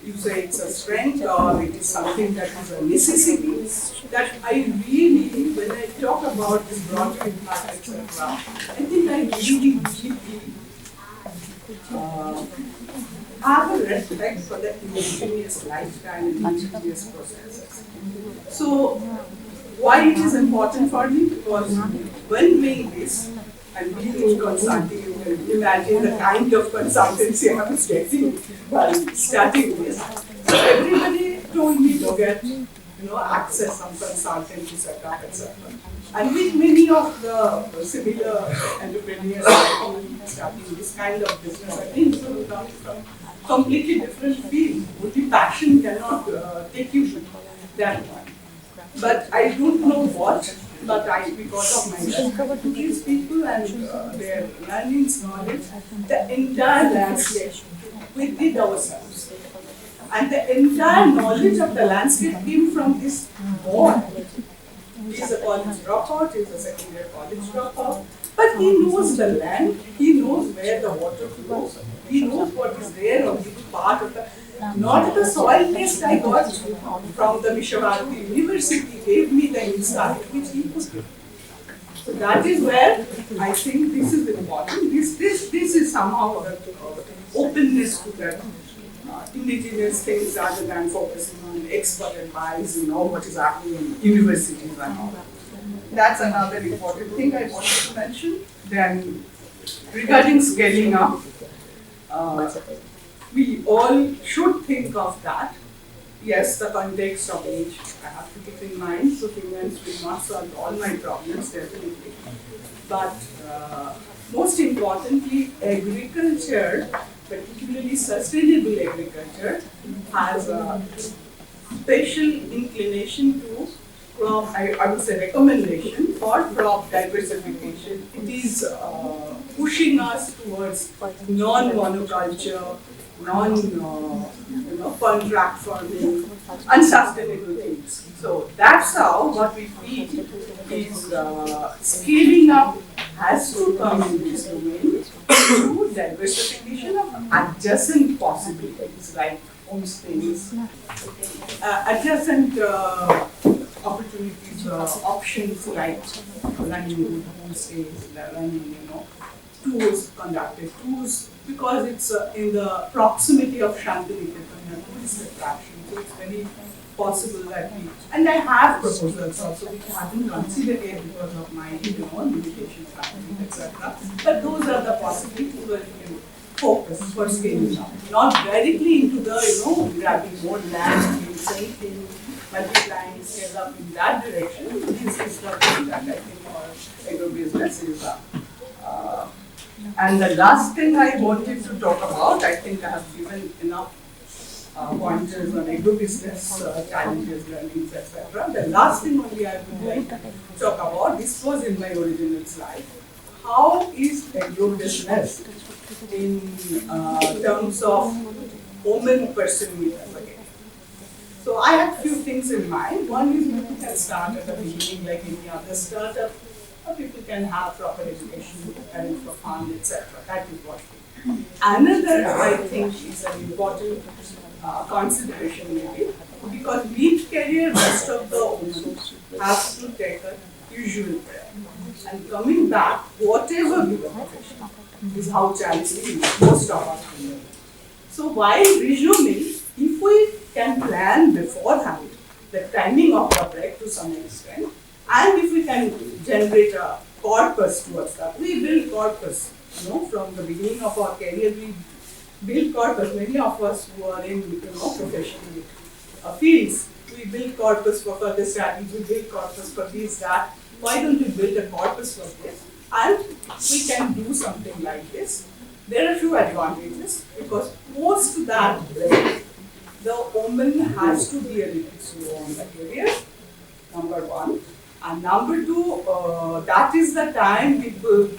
you say it's a strength or it is something that is a necessity, that I really, when I talk about this broader impact, etc., I think I really deeply have a respect for the ingenious lifestyle and ingenious processes. So, why it is important for me? Because when doing this, and being in consulting, you can imagine the kind of consultancy I was getting while starting this. So everybody told me to get access some consultant to set up, etc. And with many of the similar entrepreneurs starting this kind of business, I think it's going to come from completely different field. Only passion cannot take you to that one. But I don't know what, but because of my respect to these people and their learnings, knowledge, the entire landscape, we did ourselves. And the entire knowledge of the landscape came from this boy. He's a college dropout, he's a second year college dropout, but he knows the land, he knows where the water flows, he knows what is there on each part of the, not the soil test I got from the Vishwavarti University gave me the insight which he could give. So that is where I think this is important. This is somehow the openness to the indigenous things rather than focusing on expert advice, what is happening in universities and all. That's another important thing I wanted to mention. Then regarding scaling up, we all should think of that. Yes, the context of age I have to keep in mind, so finance will not solve all my problems, definitely. But most importantly, agriculture, particularly sustainable agriculture, has a special inclination to crop, I would say recommendation for crop diversification. It is pushing us towards non-monoculture, contract farming, unsustainable things. So that's how what we feel is scaling up has to come in this domain through diversification of adjacent possibilities like homestays, adjacent opportunities, options like running homestays, running, tours, conducted tours, because it's in the proximity of Shantiniketan, tourist attraction, so it's very possible that we, and I have proposals also which I haven't considered yet because of my limitations, etc. But those are the possibilities where you can focus for scaling up, not directly into the grabbing more land, doing same thing, multiplying, scale up in that direction. This is the thing that I think our agro-business is. And the last thing I wanted to talk about, I think I have given enough pointers on agro-business challenges, learnings, etc. The last thing only I would like to talk about, this was in my original slide, how is agro-business in terms of women pursuing it again. So I have few things in mind. One is you can start at the beginning like any other startup. People can have proper education, arrange for fund, etc. That is what we do. Another, I think, is an important consideration maybe, because mid-career rest of the women have to take a usual break. And coming back, whatever be the profession, is how challenging most of us do. So while resuming, if we can plan beforehand the timing of the break to some extent, and if we can generate a corpus towards that, we build corpus. From the beginning of our career, we build corpus. Many of us who are in professional fields, we build corpus for further studies, we build corpus for this, that. Why don't we build a corpus for this? And we can do something like this. There are a few advantages, because post that break, the woman has to be a little slow on the career, number one. And number two, that is the time people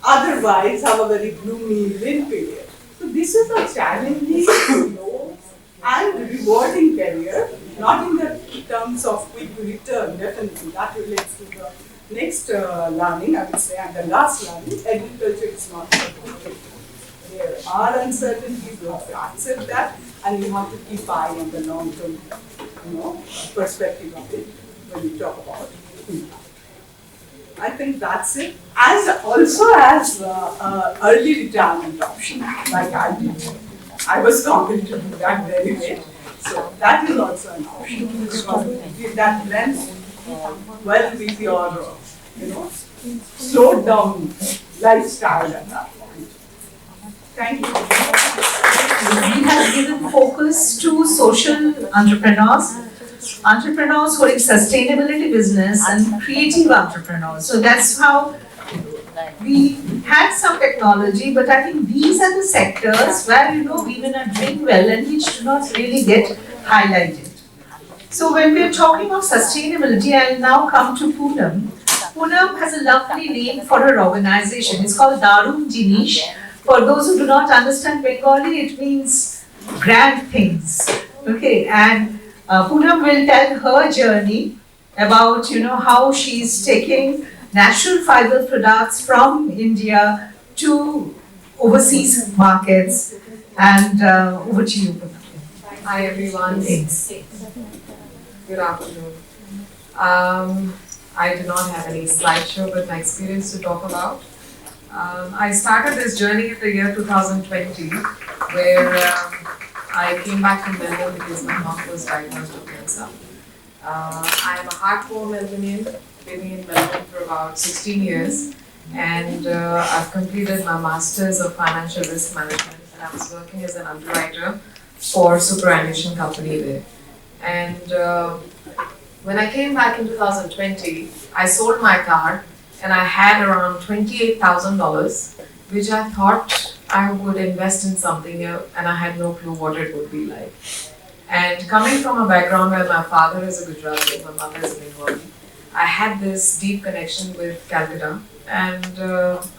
otherwise have a very gloomy lean period. So this is a challenging, slow and rewarding career, not in the terms of quick return, definitely. That relates to the next learning, I would say, and the last learning. Agriculture is not certain. There are uncertainties, you have to accept that, and you have to keep eye on the long-term perspective of it when you talk about it. I think that's it. And also as early retirement option, like I did. I was confident to do that very late. So that is also an option, because that blends well with your, slowed down lifestyle at that point. Thank you. We have given focus to social entrepreneurs. entrepreneurs who are in sustainability business and creative entrepreneurs. So that's how we had some technology, but I think these are the sectors where women are doing well and which do not really get highlighted. So when we're talking of sustainability, I'll now come to Poonam. Poonam has a lovely name for her organization. It's called Darun Jinish. For those who do not understand Bengali, it means grand things. Okay, and Poonam will tell her journey about how she's taking natural fiber products from India to overseas markets. And over to you, Poonam. Hi everyone. Thanks. Good afternoon. I do not have any slideshow but my experience to talk about. I started this journey in the year 2020 where I came back from Melbourne because my mom was diagnosed with cancer. I am a hardcore Melbourneian, living in Melbourne for about 16 years, and I've completed my Masters of Financial Risk Management, and I was working as an underwriter for superannuation company there. And when I came back in 2020, I sold my car and I had around $28,000, which I thought I would invest in something and I had no clue what it would be like. And coming from a background where my father is a Gujarati, my mother is a Bengali, I had this deep connection with Calcutta and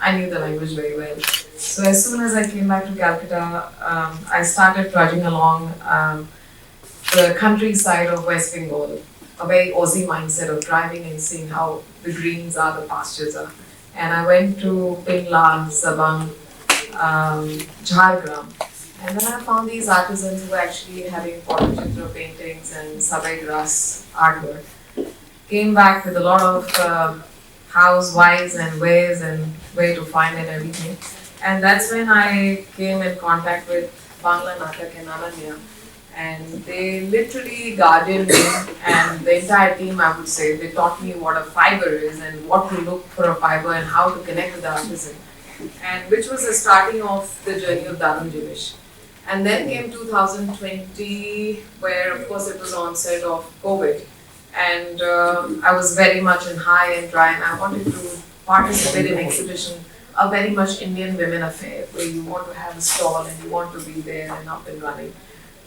I knew the language very well. So as soon as I came back to Calcutta, I started trudging along the countryside of West Bengal, a very Aussie mindset of driving and seeing how the greens are, the pastures are. And I went to Pingla, Sabang, Jhargram, and then I found these artisans who were actually having portraiture paintings and sabai grass artwork. Came back with a lot of hows, whys and wheres and where to find and everything. And that's when I came in contact with Bangla Natak and Ananya. And they literally guided me and the entire team, I would say. They taught me what a fiber is and what to look for a fiber and how to connect with the artisan. And which was the starting of the journey of Darun Jinish. And then came 2020, where of course it was onset of COVID. And I was very much in high and dry, and I wanted to participate in exhibition, a very much Indian women affair, where you want to have a stall and you want to be there and up and running.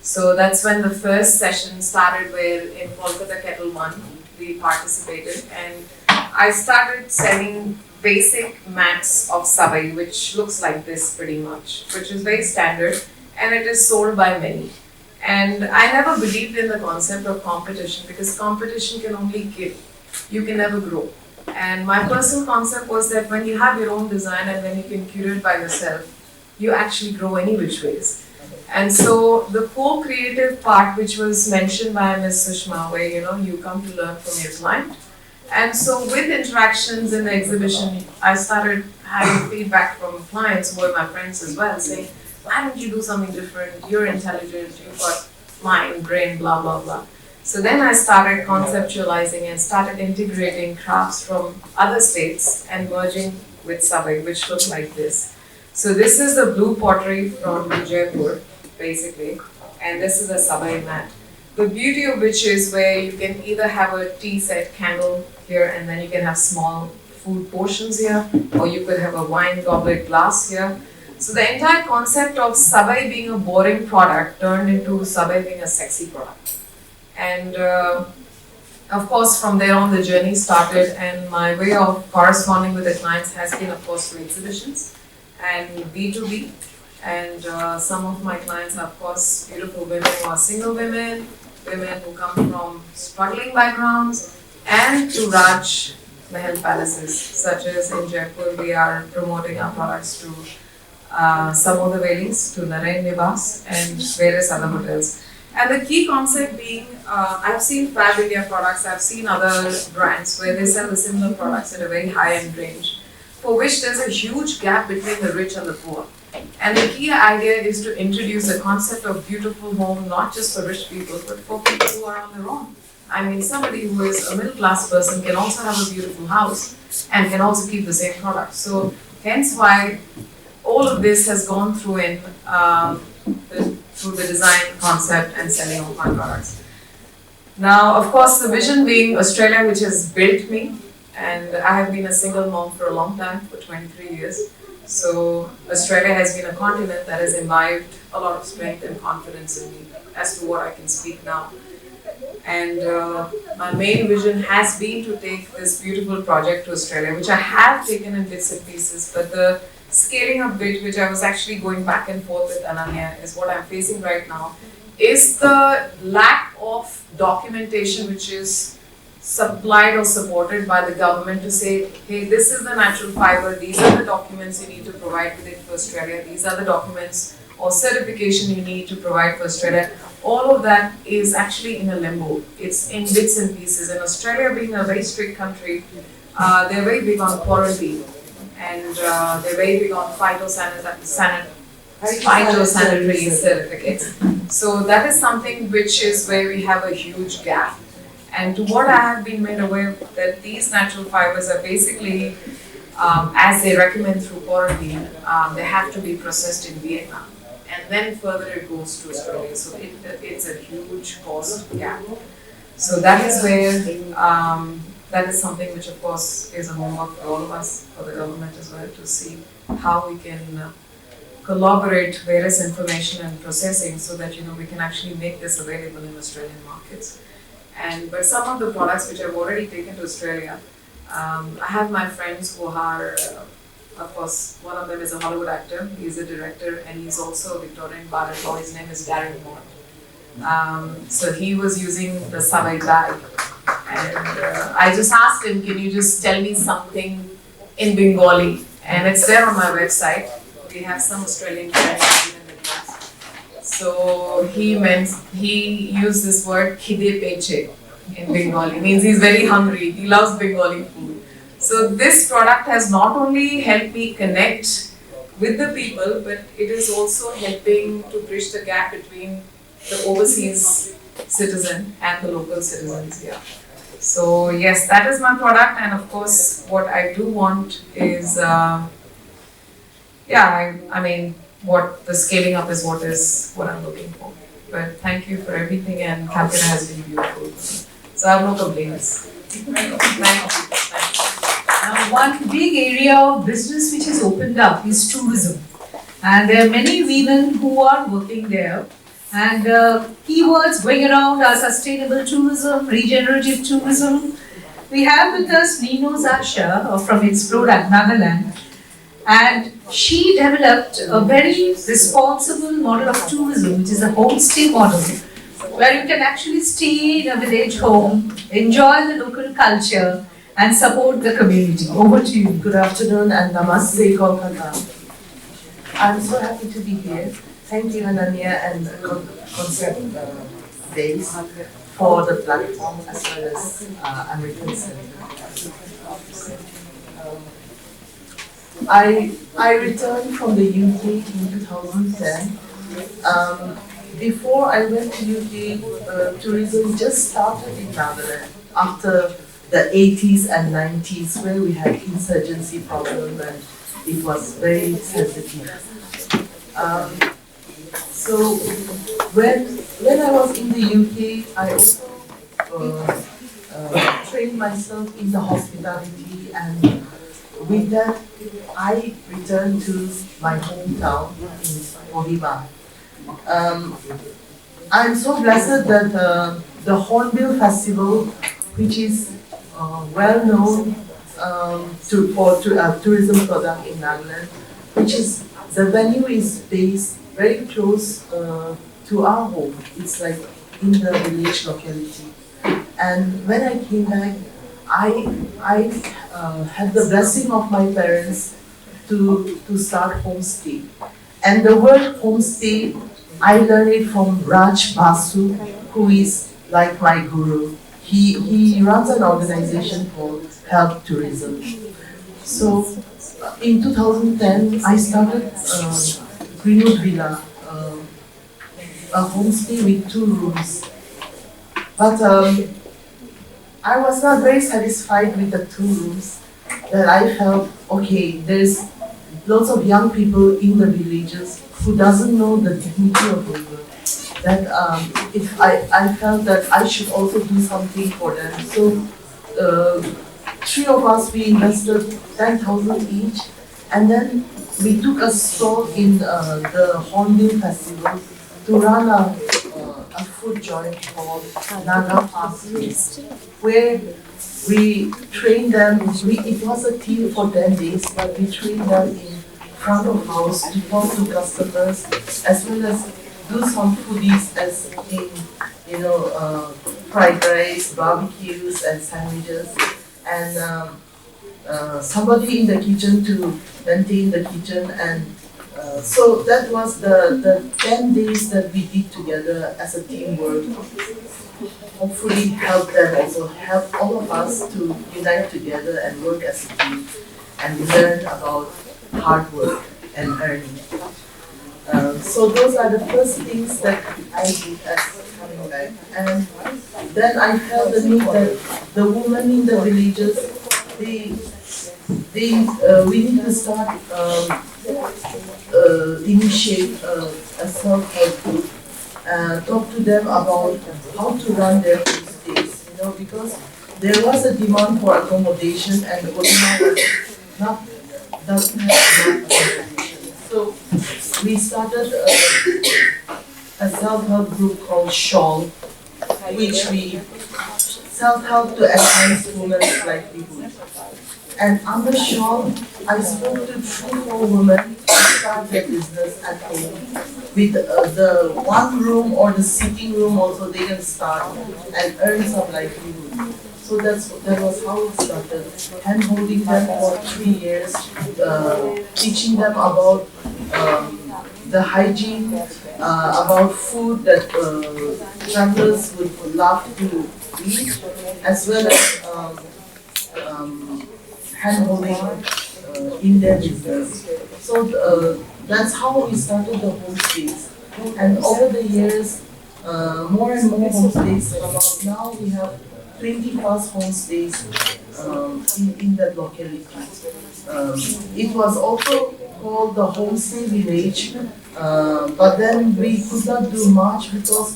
So that's when the first session started, where in Kolkata Kettle One we participated, and I started selling basic mats of sabai, which looks like this pretty much, which is very standard, and it is sold by many. And I never believed in the concept of competition, because competition can only kill, you can never grow. And my personal concept was that when you have your own design and when you can curate by yourself, you actually grow any which ways. And so the co-creative part, which was mentioned by Ms. Sushma, where you come to learn from your client. And so with interactions in the exhibition, I started having feedback from clients who were my friends as well, saying, why don't you do something different? You're intelligent, you've got mind, brain, blah, blah, blah. So then I started conceptualizing and started integrating crafts from other states and merging with sabai, which looked like this. So this is the blue pottery from Jaipur, basically, and this is a sabai mat. The beauty of which is where you can either have a tea set candle here, and then you can have small food portions here, or you could have a wine goblet glass here. So the entire concept of sabai being a boring product turned into sabai being a sexy product. And of course, from there on the journey started, and my way of corresponding with the clients has been, of course, through exhibitions and B2B. And some of my clients are, of course, beautiful women who are single women, women who come from struggling backgrounds, and to Raj Mahal palaces, such as in Jaipur, we are promoting our products to Samudra Velis, to Narayan Nivas, and various other hotels. And the key concept being, I've seen Fab India products, I've seen other brands where they sell the similar products at a very high-end range, for which there's a huge gap between the rich and the poor. And the key idea is to introduce the concept of beautiful home, not just for rich people, but for people who are on their own. I mean, somebody who is a middle class person can also have a beautiful house and can also keep the same product. So hence why all of this has gone through through the design concept and selling of my products. Now, of course, the vision being Australia, which has built me, and I have been a single mom for a long time, for 23 years. So Australia has been a continent that has imbibed a lot of strength and confidence in me as to what I can speak now. And my main vision has been to take this beautiful project to Australia, which I have taken in bits and pieces, but the scaling up bit, which I was actually going back and forth with Ananya, is what I'm facing right now, is the lack of documentation which is supplied or supported by the government to say, hey, this is the natural fiber, these are the documents you need to provide with it for Australia, these are the documents or certification you need to provide for Australia. All of that is actually in a limbo. It's in bits and pieces. And Australia being a very strict country, they're very big on quarantine, and they're very big on phytosanitary certificates. So that is something which is where we have a huge gap. And to what I have been made aware that these natural fibers are basically, as they recommend through quarantine, they have to be processed in Vietnam. And then further it goes to Australia. So it's a huge cost gap. So that is where, that is something which of course is a homework for all of us, for the government as well, to see how we can collaborate various information and processing so that we can actually make this available in Australian markets. But some of the products which I've already taken to Australia, I have my friends who are, of course, one of them is a Hollywood actor, he's a director, and he's also a Victorian baritone. His name is Darren Mott. So he was using the Savai bag, and I just asked him, can you just tell me something in Bengali? And it's there on my website. We have some Australian friends in the class. So he used this word khide peche in Bengali. It means he's very hungry. He loves Bengali food. So this product has not only helped me connect with the people, but it is also helping to bridge the gap between the overseas citizen and the local citizens here. So yes, that is my product, and of course what I do want is, I mean, what the scaling up is what I'm looking for. But thank you for everything, and Calcutta has been beautiful. So I have no complaints. Thank you. Now, one big area of business which has opened up is tourism. And there are many women who are working there. And keywords going around are sustainable tourism, regenerative tourism. We have with us Nino Zasha from Explore at Nagaland. And she developed a very responsible model of tourism, which is a homestay model, where you can actually stay in a village home, enjoy the local culture, and support the community. Over to you. Good afternoon and namaste, Kolkata. I'm so happy to be here. Thank you, Ananya and Concept Days for the platform as well as American Center. I returned from the UK in 2010. Before I went to UK, tourism just started in Nagaland after the 80s and 90s, where we had insurgency problem and it was very sensitive. So when I was in the UK, I also trained myself in the hospitality, and with that, I returned to my hometown in Kohima. I'm so blessed that the Hornbill Festival, which is well known for tourism product in Nagaland, which is the venue is based very close to our home. It's like in the village locality. And when I came back, I had the blessing of my parents to start homestay. And the word homestay, I learned it from Raj Basu, who is like my guru. He runs an organization called Health Tourism. So in 2010, I started Greenwood Villa, a homestay with 2 rooms. But I was not very satisfied with the 2 rooms, that I felt, okay, there's lots of young people in the villages who doesn't know the dignity of labor. that if I felt that I should also do something for them. So three of us, we invested 10,000 each, and then we took a stall in the Hornbill Festival to run a food joint called Naga Fast Feast, where we trained them. It was a team for 10 days, but we trained them in front of house to talk to customers, as well as do some foodies as in, fried rice, barbecues, and sandwiches, and somebody in the kitchen to maintain the kitchen. And so that was the 10 days that we did together as a teamwork. Hopefully help them, also help all of us to unite together and work as a team and learn about hard work and earning. So those are the first things that I did as coming back. And then I felt the need that the women in the villages, we need to start initiate a self-help group, talk to them about how to run their homestays, because there was a demand for accommodation and Odima doesn't have enough accommodation. So we started a self-help group called Shawl, which we self-help to enhance women's livelihood. And under Shawl, I spoke to 3-4 women to start their business at home. With the one room or the sitting room also, they can start and earn some livelihood. So that was how it started. Hand-holding them for 3 years, teaching them about the hygiene, about food that travelers would love to eat, as well as hand-holding in their business. So that's how we started the homestays. And over the years, more and more homestays come out. Now we have 20 plus homestays in that locality. It was also called the homestay village, but then we could not do much because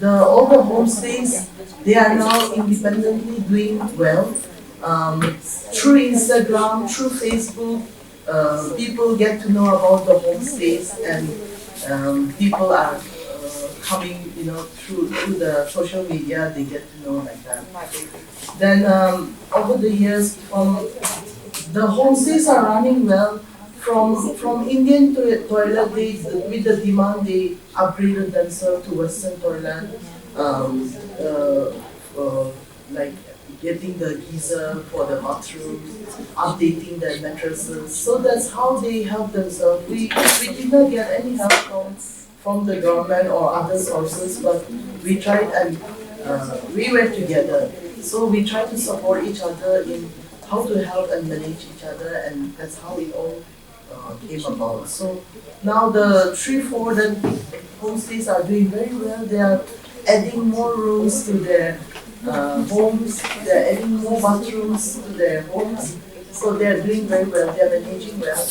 all the homestays, they are now independently doing well. Through Instagram, through Facebook, people get to know about the homestays, and people are coming, through the social media, they get to know like that. Then over the years, the homestays are running well. From Indian toilet, with the demand, they upgraded themselves to Western toilet, like getting the geyser for the bathrooms, updating their mattresses. So that's how they help themselves. We did not get any help from the government or other sources, but we tried and we were together. So we tried to support each other in how to help and manage each other, and that's how it all came about. So now the 3-4 that homestays are doing very well. They are adding more rooms to their homes. They are adding more bathrooms to their homes. So they are doing very well. They are managing well.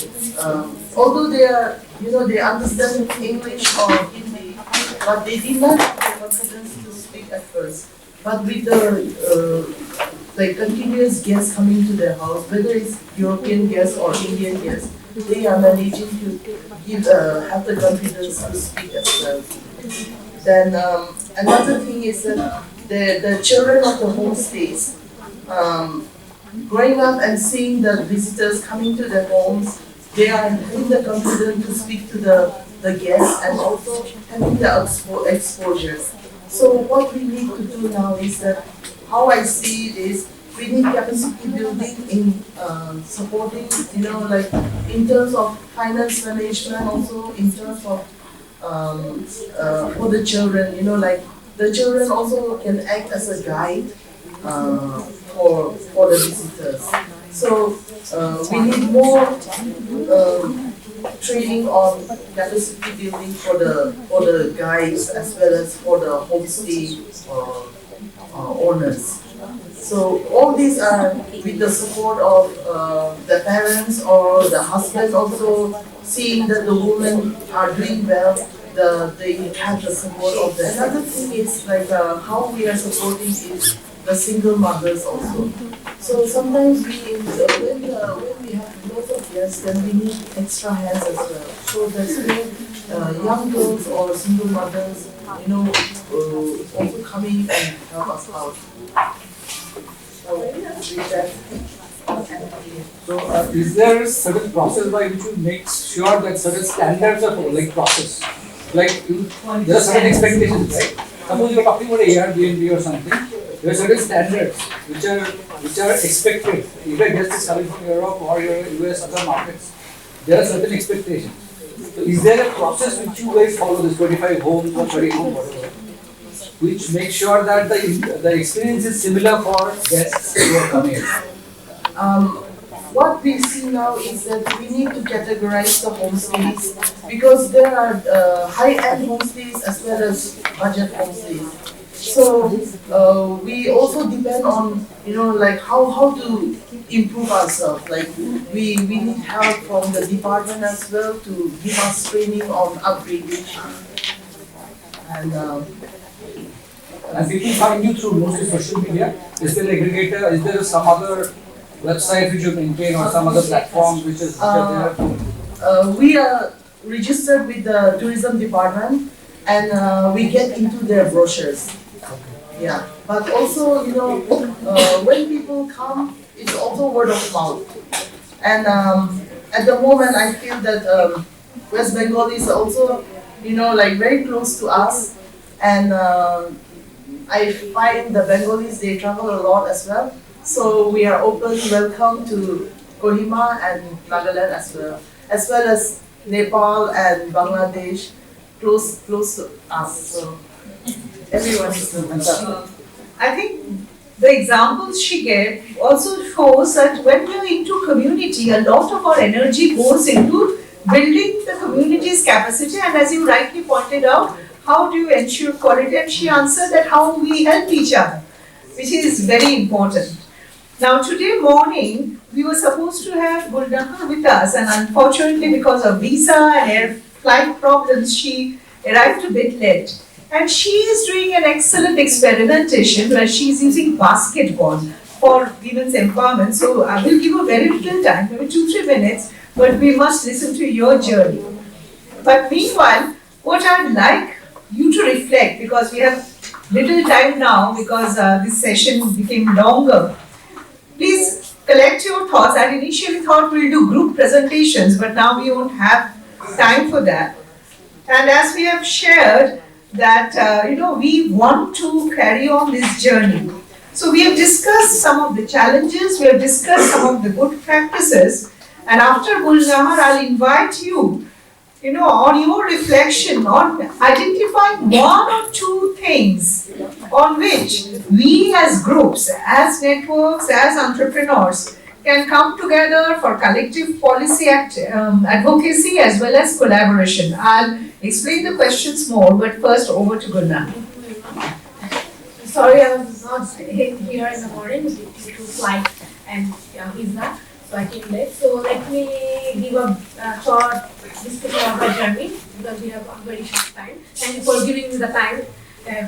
Although they are, they understand English or Hindi, but they did not have the confidence to speak at first. But with the continuous guests coming to their house, whether it's European guests or Indian guests, they are managing to have the confidence to speak as well. Then another thing is that the children of the homestays, growing up and seeing the visitors coming to their homes, they are having the confidence to speak to the guests and also having the exposures. So what we need to do now is that, how I see it is, we need capacity building in supporting, like in terms of finance management, also in terms of for the children, like the children also can act as a guide for the visitors. So we need more training on capacity building for the guides as well as for the homestay owners. So all these are with the support of the parents or the husband also seeing that the women are doing well. they have the support of the. Another thing is like how we are supporting is the single mothers also. So sometimes when we have lots of guests, then we need extra hands as well. So that's where young girls or single mothers, also coming and help us out. So with that. So, is there a certain process by which you make sure that certain standards are like process? Like, there are certain expectations, right? Suppose you are talking about a Airbnb or something, there are certain standards which are expected. If a guest is coming from Europe or your US other markets, there are certain expectations. So, is there a process which you guys follow, this 25 homes or 30 homes, whatever, which makes sure that the experience is similar for guests who are coming in? What we see now is that we need to categorize the homestays because there are high-end homestays as well as budget homestays. So we also depend on like how to improve ourselves. Like we need help from the department as well to give us training on upgradation. And people find you through mostly social media. Is there an aggregator? Is there some other website which you maintain or some other platform which is there? We are registered with the tourism department and we get into their brochures. Yeah, but also when people come, it's also word of mouth. And at the moment, I feel that West Bengal is also like very close to us, and I find the Bengalis, they travel a lot as well. So we are open, welcome to Kohima and Nagaland as well as Nepal and Bangladesh, close to us. So everyone is welcome. I think the examples she gave also shows that when we are into community, a lot of our energy goes into building the community's capacity, and as you rightly pointed out, how do you ensure quality? And she answered that how we help each other, which is very important. Now today morning, we were supposed to have Gulnaha with us, and unfortunately because of visa and air flight problems, she arrived a bit late. And she is doing an excellent experimentation where she is using basketball for women's empowerment. So I will give a very little time, maybe 2-3 minutes, but we must listen to your journey. But meanwhile, what I'd like you to reflect, because we have little time now because this session became longer. Please collect your thoughts. I initially thought we'll do group presentations, but now we won't have time for that. And as we have shared that, we want to carry on this journey. So we have discussed some of the challenges, we have discussed some of the good practices, and after Gulnahar, I'll invite you, on your reflection on identifying 1 or 2 things on which we as groups, as networks, as entrepreneurs can come together for collective policy advocacy as well as collaboration. I'll explain the questions more, but first over to Gulna. Sorry, I was not here in the morning due to flight and visa, so I came late. So let me give a short description of my journey because we have a very short time. Thank you for giving me the time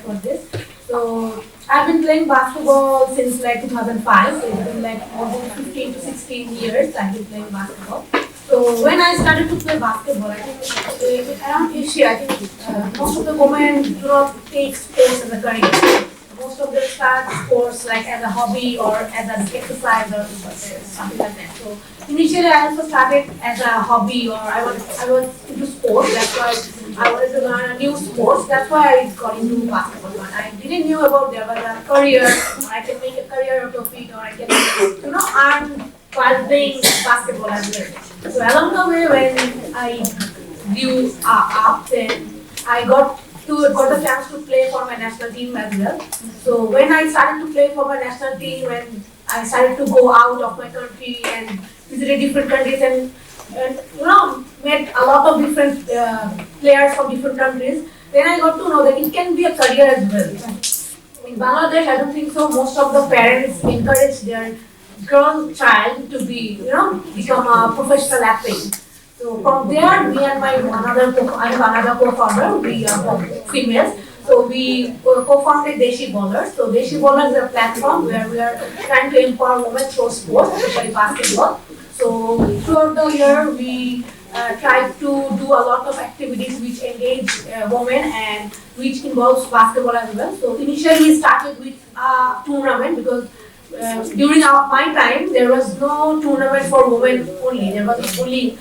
for this. So I've been playing basketball since like 2005. So it's been like more than 15 to 16 years I've been playing basketball. So when I started to play basketball, I think around Asia, I think most of the women do not take sports as a career. Most of them start sports like as a hobby or as an exercise or something like that. So initially I also started as a hobby, or I was into sports. That's why I wanted to learn a new sports. That's why I got into basketball. But I didn't know about there was a career, or I can make a career out of it, or I can earn while playing basketball as well. So along the way, when I grew up, then I got the chance to play for my national team as well. So when I started to play for my national team, when I started to go out of my country and visited different countries and met a lot of different players from different countries, then I got to know that it can be a career as well. In Bangladesh, I don't think so. Most of the parents encourage their girl child to be, become a professional athlete. So from there, me and I have another co-founder, we are females. So we co-founded Deshi Bowlers. So Deshi Bowlers is a platform where we are trying to empower women through sports, especially basketball. So throughout the year, we try to do a lot of activities which engage women and which involves basketball as well. So initially we started with a tournament because during my time there was no tournament for women only. There was only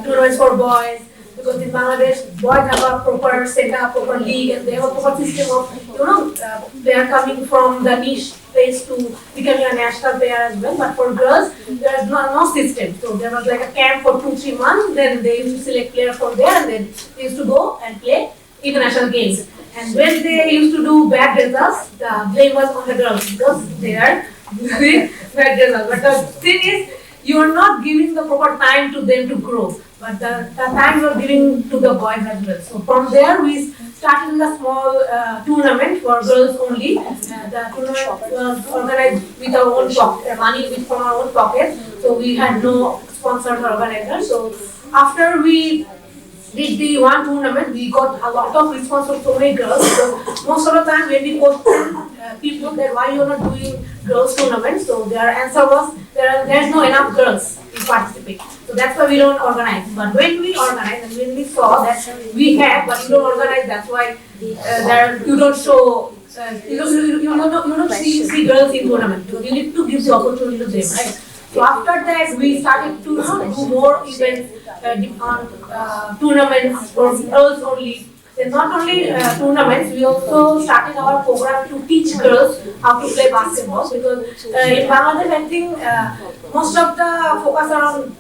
tournaments for boys because in Bangladesh boys have a proper setup, proper league, and they have a proper system of they are coming from the niche place to becoming a national player as well. But for girls, there is no system. So there was like a camp for 2-3 months. Then they used to select players from there, and then they used to go and play international games. And when they used to do bad results, the blame was on the girls because they are doing bad results. But the thing is, you are not giving the proper time to them to grow. But the time you are giving to the boys as well. So from there, we started a small tournament for girls only. The tournament was organized with our own money from our own pocket. So we had no sponsors or organizers. So after we did the one tournament, we got a lot of response from so many girls. Because most of the time when we question people that why you're not doing girls tournaments, so their answer was there's no enough girls to participate. So that's why we don't organize. But when we organize and when we saw that we have, but you don't organize, that's why you don't show. You don't see girls in tournament. You need to give the opportunity to them, right? So after that, we started to do more events on tournaments for girls only. Then not only tournaments, we also started our program to teach girls how to play basketball because in Bangladesh, I think most of the focus are on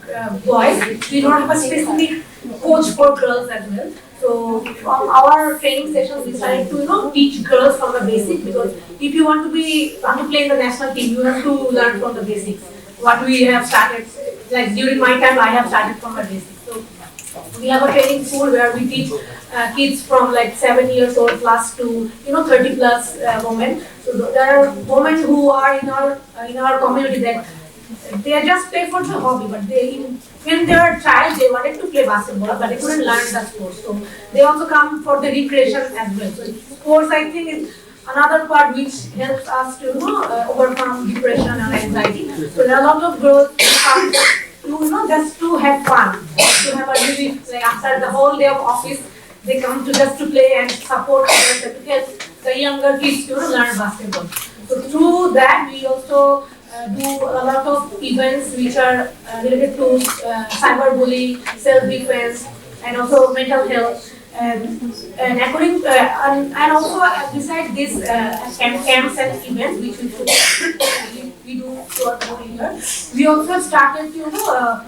boys. We don't have a specific coach for girls as well. So from our training sessions, we started to teach girls from the basics because if you want to play in the national team, you have to learn from the basics. What we have started, like during my time, I have started from the basics. So we have a training school where we teach kids from like 7 years old plus to 30 plus women. So there are women who are in our community that they just play for the hobby, but when they were a child they wanted to play basketball, but they couldn't learn the sport. So they also come for the recreation as well. So sports, I think, is another part which helps us to overcome depression and anxiety. So there are a lot of girls who come to just to have fun, to have a really like after the whole day of office, they come to just to play and support others to help the younger kids to learn basketball. So through that, we also do a lot of events which are related to cyberbullying, self-defense, and also mental health. And according and also besides this camps and events which we do throughout the whole year, we also started to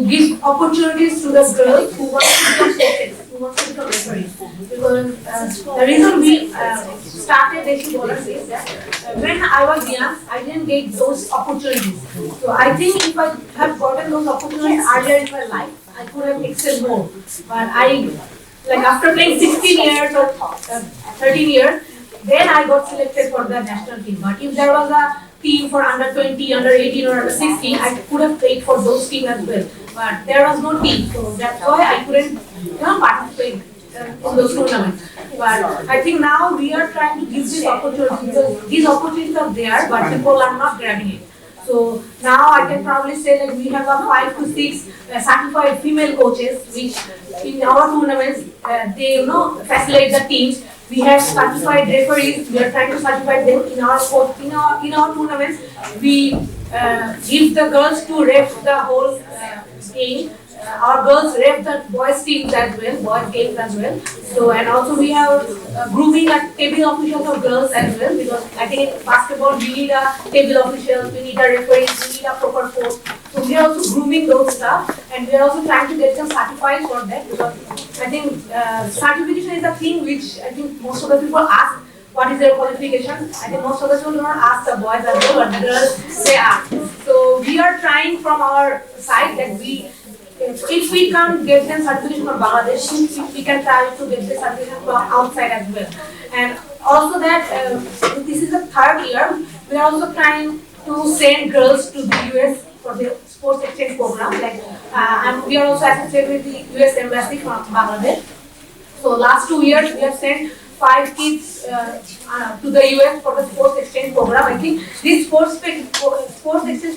give opportunities to the girls who want to become coaches, who want to become referees. Because the reason we started Deshi Bowlers is that when I was young, I didn't get those opportunities. So I think if I have gotten those opportunities earlier in my life, I could have excelled more. But after playing 16 years or 13 years, then I got selected for the national team. But if there was a team for under 20, under 18 or under 16, I could have played for those teams as well. But there was no team, so that's why I couldn't participate in those tournaments. But I think now we are trying to give these opportunities because these opportunities are there, but people are not grabbing it. So now I can probably say that we have 5 to 6 certified female coaches, which in our tournaments they facilitate the teams. We have certified referees. We are trying to certify them in our tournaments. We give the girls to ref the whole game. Our girls ref the boys teams as well, boys games as well. So and also we have grooming at table officials of girls as well, because I think in basketball we need a table official, we need a referee, we need a proper coach. So we are also grooming those stuff, and we are also trying to get them certified for that, because I think certification is a thing which I think most of the people ask. What is their qualification? I think most of the people do not ask the boys as well, but the girls they ask. So we are trying from our side that if we can't get them certification from Bangladesh, we can try to get the certification from outside as well. And also that this is the 3rd year, we are also trying to send girls to the US for their sports exchange program. Like, and we are also associated with the US Embassy from Bangladesh. So last 2 years we have sent 5 kids to the US for the sports exchange program. I think these sports exchange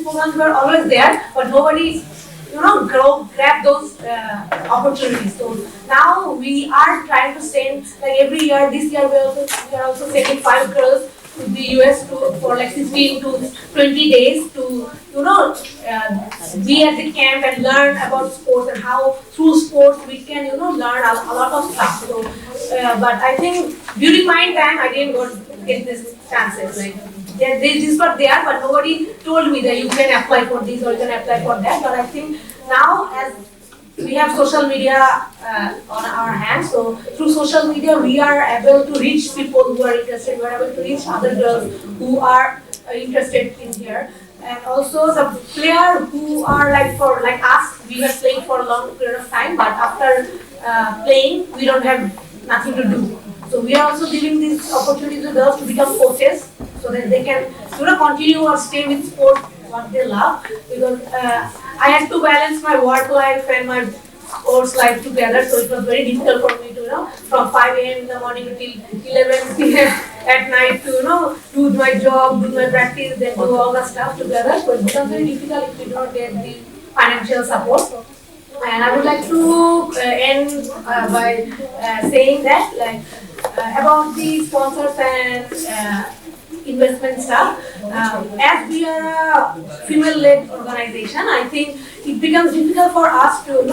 programs were always there, but nobody, grab those opportunities. So now we are trying to send, like every year. This year we are also sending 5 girls to the US for like 16 to 20 days to be at the camp and learn about sports and how through sports we can learn a lot of stuff. So, but I think during my time I didn't get this chances. Like these were there, but nobody told me that you can apply for this or you can apply for that. But I think now as we have social media on our hands, so through social media we are able to reach people who are interested. We are able to reach other girls who are interested in here, and also the player who are like us. We have played for a long period of time, but after playing, we don't have nothing to do. So we are also giving this opportunity to girls to become coaches, so that they can continue or stay with sport what they love. Because I had to balance my work life and my sports life together, so it was very difficult for me to from 5 a.m. in the morning till 11 p.m. at night to do my job, do my practice, then do all the stuff together. So it becomes very difficult if you don't get the financial support. And I would like to end by saying that about the sponsors and investment stuff. As we are a female-led organization, I think it becomes difficult for us to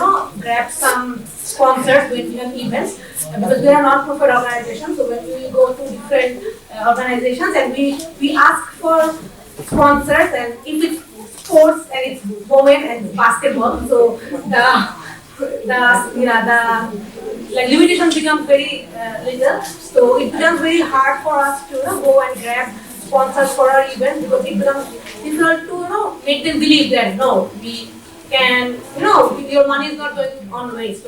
grab some sponsors when we have events, because we are a non-profit organization. So when we go to different organizations and we ask for sponsors, and if it's sports and it's women and basketball, so the limitations become very little. So it becomes very hard for us to go and grab sponsors for our events, because it becomes difficult to make them believe that no, we can, your money is not going on waste.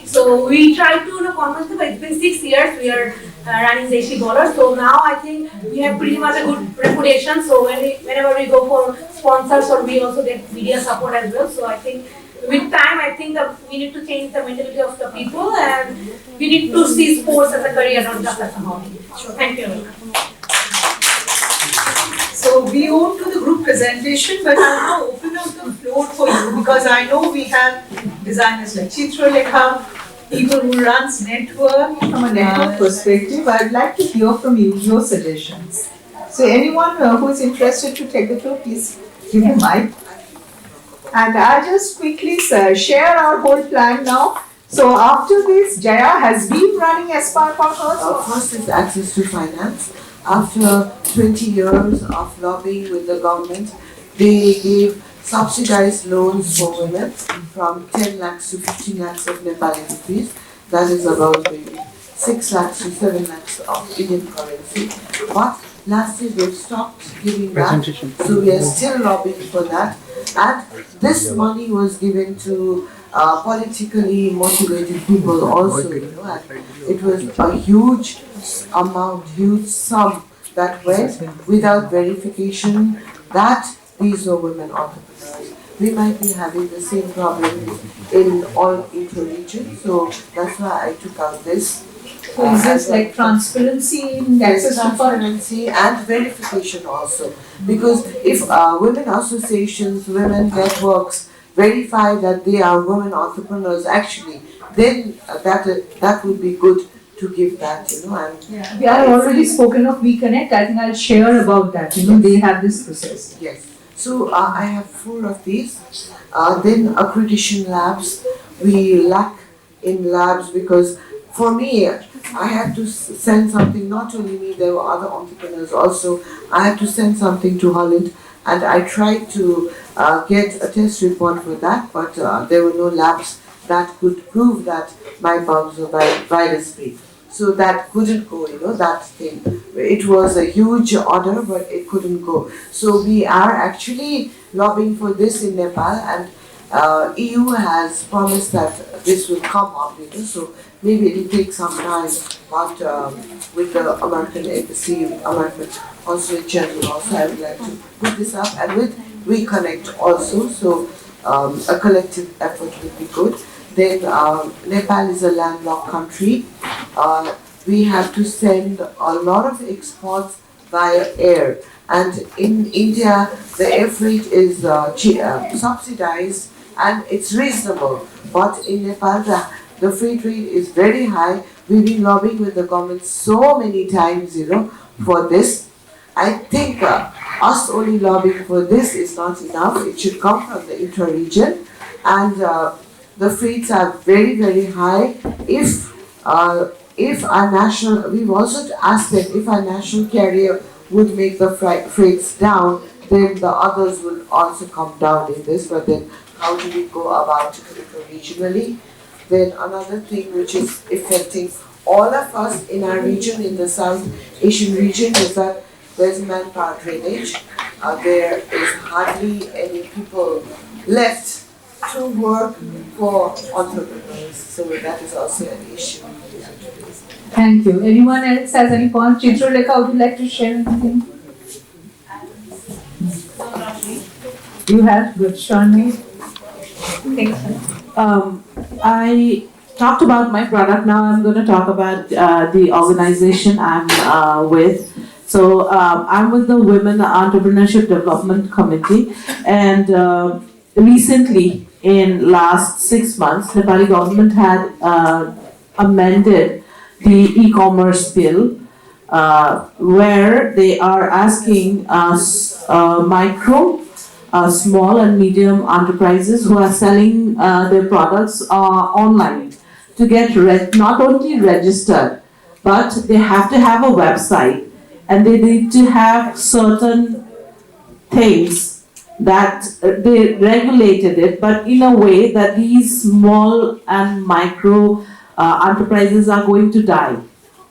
So we try to convince them. But it's been 6 years we are running Deshi Bowlers. So now I think we have pretty much a good reputation. So whenever we go for sponsors, or we also get media support as well. So I think with time, I think that we need to change the mentality of the people, and we need to see sports as a career, not just as a hobby. So thank you. So we own to the group presentation, but I'll now open up the floor for you, because I know we have designers like Chitralekha, people who runs network. From a network perspective, I'd like to hear from you, your suggestions. So anyone who is interested to take the floor, please give the mic. And I'll just quickly share our whole plan now. So after this, Jaya has been running Aspire for her. First is access to finance. After 20 years of lobbying with the government, they gave subsidized loans for women from 10 lakhs to 15 lakhs of Nepali rupees. That is about maybe 6 lakhs to 7 lakhs of Indian currency. But last year they stopped giving that, so we are still lobbying for that. And this money was given to politically motivated people also, and it was a huge amount, huge sum that went without verification that these are women entrepreneurs. We might be having the same problem in all inter-regions, so that's why I took out this. So is this like transparency in access to transparency and verification also? Because if women associations, women networks verify that they are women entrepreneurs actually, then that would be good to give that, And we are already spoken of WeConnect. I think I'll share about that. They have this process. Yes. So I have 4 of these. Then accreditation labs. We lack in labs because for me, I had to send something, not only me, there were other entrepreneurs also. I had to send something to Holland, and I tried to get a test report for that, but there were no labs that could prove that my bugs were virus free. So that couldn't go, that thing. It was a huge order, but it couldn't go. So we are actually lobbying for this in Nepal, and EU has promised that this will come up, so maybe it will take some time, but with the American Embassy, American Consulate General also, I would like to put this up, and with reconnect also. So a collective effort will be good. Then Nepal is a landlocked country. We have to send a lot of exports via air. And in India, the air freight is subsidized and it's reasonable. But in Nepal, the freight rate is very high. We've been lobbying with the government so many times, for this. I think us only lobbying for this is not enough. It should come from the inter-region, and the freights are very, very high. If our national, we've also asked them if our national carrier would make the freights down, then the others will also come down in this. But then, how do we go about it regionally? Then another thing which is affecting all of us in our region, in the South Asian region, is that there's manpower drainage. There is hardly any people left to work for entrepreneurs. So that is also an issue. Thank you. Anyone else has any points? Chitralekha, would you like to share anything? You have? Good. Sharni? I talked about my product. Now I'm going to talk about the organization I'm with. So I'm with the Women Entrepreneurship Development Committee, and recently, in last 6 months, Nepali government had amended the e-commerce bill, where they are asking micro, small and medium enterprises who are selling their products online to get not only registered, but they have to have a website, and they need to have certain things that they regulated it, but in a way that these small and micro enterprises are going to die,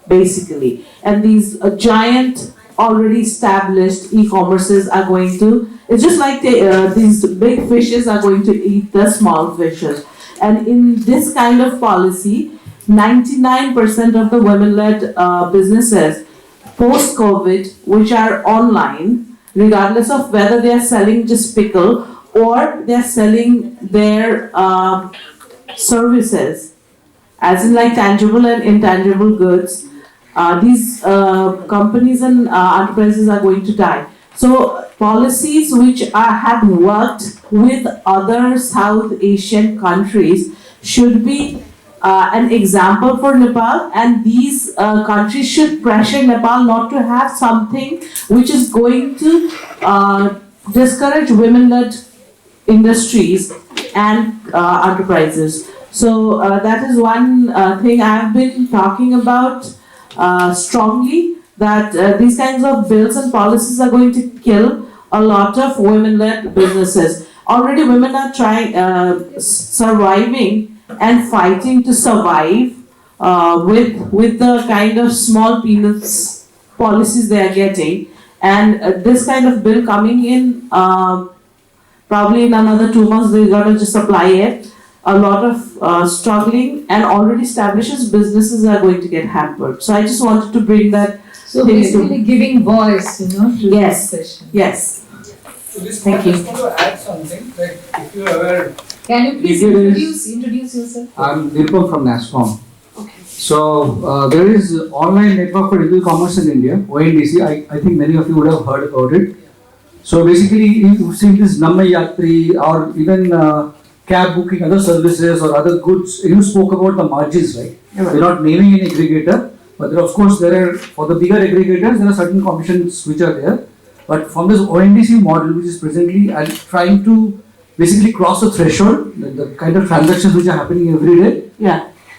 basically. And these giant, already established e-commerces are going to, it's just like these big fishes are going to eat the small fishes. And in this kind of policy, 99% of the women-led businesses post-COVID, which are online, regardless of whether they are selling just pickle or they are selling their services, as in like tangible and intangible goods, these companies and enterprises are going to die. So policies which have worked with other South Asian countries should be an example for Nepal, and these countries should pressure Nepal not to have something which is going to discourage women-led industries and enterprises. So that is one thing I have been talking about strongly, that these kinds of bills and policies are going to kill a lot of women-led businesses. Already women are surviving and fighting to survive with the kind of small peanuts policies they are getting, and this kind of bill coming in, probably in another 2 months they're gonna just apply it. A lot of struggling and already established businesses are going to get hampered. So I just wanted to bring that. So basically giving voice, to Yes. this session. Yes. So this Thank I you. just want to add something, like if you ever, Can you please introduce yourself? I'm Nirupam from NASCOM. So there is online network for digital commerce in India, ONDC. I think many of you would have heard about it. So basically, you've seen this Namma Yatri or even cab booking, other services or other goods. You spoke about the margins, right? We're not naming any aggregator, but of course for the bigger aggregators, there are certain commissions which are there. But from this ONDC model, which is presently trying to basically cross the threshold, the kind of transactions which are happening every day,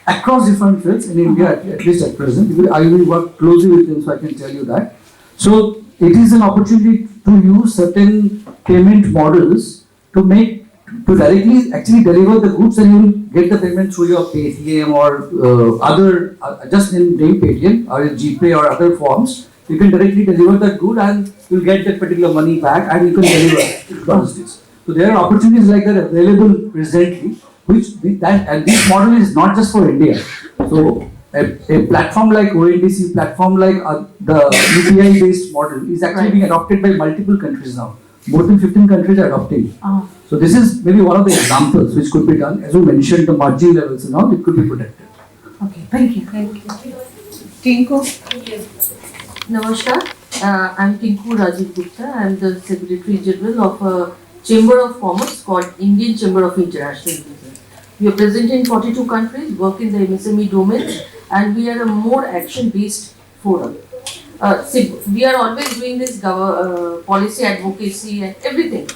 across different fields in India, at least at present. I will work closely with them, so I can tell you that. So it is an opportunity to use certain payment models to directly actually deliver the goods, and you will get the payment through your Paytm or other, just in name Paytm or GPay or other forms. You can directly deliver that good and you will get that particular money back, and you can deliver logistics. So there are opportunities like that available presently, and this model is not just for India. So a platform like ONDC, platform like the UPI based model is actually being adopted by multiple countries now. more than 15 countries are adopting. So this is maybe one of the examples which could be done. As you mentioned, the margin levels and all, it could be protected. Okay, thank you. Thank you. Tinku? Namaskar, I'm Tinku Rajiv Gupta. I'm the Secretary General of a Chamber of Commerce called Indian Chamber of International Business. We are present in 42 countries, work in the MSME domain, and we are a more action-based forum. We are always doing this policy advocacy and everything.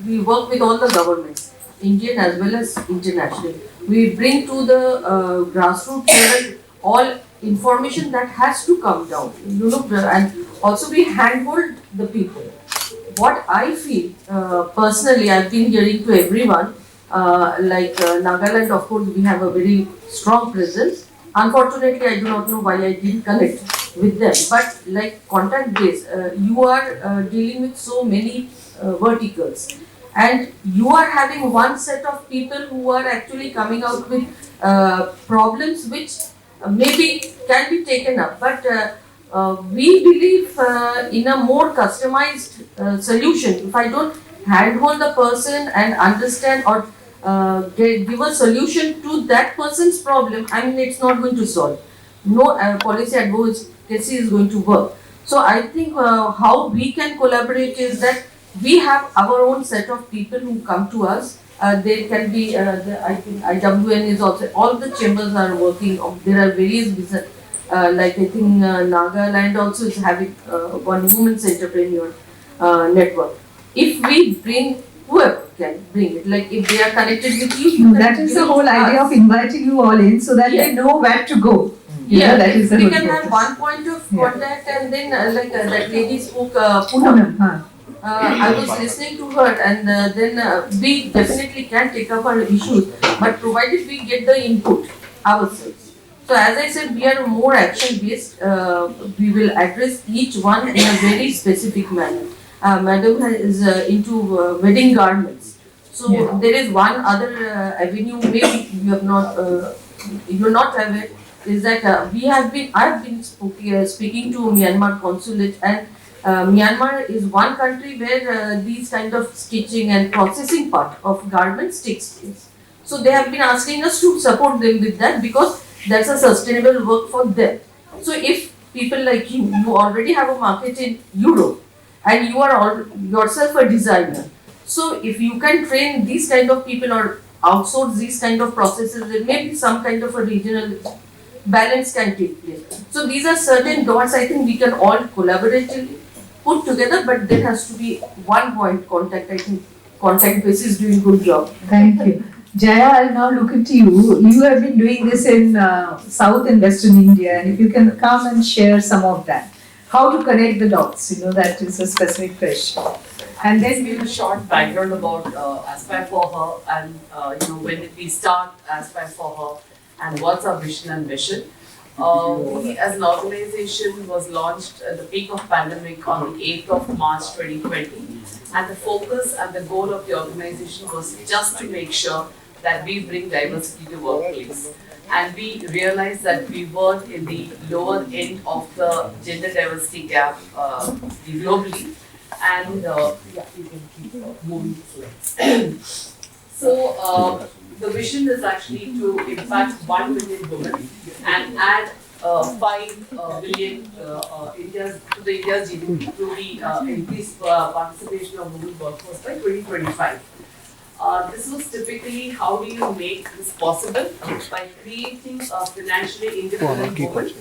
We work with all the governments, Indian as well as international. We bring to the grassroots level all information that has to come down, and also we handhold the people. What I feel personally, I've been hearing to everyone, Nagaland, of course, we have a very strong presence. Unfortunately, I do not know why I didn't connect with them. But like contact base, you are dealing with so many verticals, and you are having one set of people who are actually coming out with problems which maybe can be taken up. But we believe in a more customized solution. If I don't handhold the person and understand or give a solution to that person's problem, I mean, it's not going to solve. No policy advocacy is going to work. So I think how we can collaborate is that we have our own set of people who come to us. There can be, I think IWN is also, all the chambers are working. There are various business, like I think Nagaland also is having one women's entrepreneur network. If we bring, whoever can bring it, like if they are connected with you, That is the whole idea of inviting you all in so that they know where to go. Yeah, that is the we whole can have purpose. one point of contact, and then that lady spoke, Poonam. I was listening to her, and then we definitely can take up our issues, but provided we get the input ourselves. So as I said, we are more action based. We will address each one in a very specific manner. Madam is into wedding garments. So there is one other avenue, maybe you have not, you are not aware, is that I have been speaking to Myanmar consulate, and Myanmar is one country where these kind of stitching and processing part of garments takes place. So they have been asking us to support them with that because that's a sustainable work for them. So if people like you already have a market in Europe and you are yourself a designer, so if you can train these kind of people or outsource these kind of processes, then maybe some kind of a regional balance can take place. So these are certain dots I think we can all collaboratively put together, but there has to be one point contact. I think contact base is doing good job. Thank you. Jaya, I'll now look into you. You have been doing this in South and Western India, and if you can come and share some of that. How to connect the dots, that is a specific question. And then give a short background about Aspire for Her, and when did we start Aspire for Her, and what's our vision and mission. We as an organization was launched at the peak of pandemic on the 8th of March 2020, and the focus and the goal of the organization was just to make sure that we bring diversity to workplace. And we realized that we were in the lower end of the gender diversity gap globally, and you can keep moving slides. So the vision is actually to impact 1 million women and add 5 billion to the India's GDP through the increased participation of women workforce by 2025. This was typically, how do you make this possible? By creating a financially independent woman,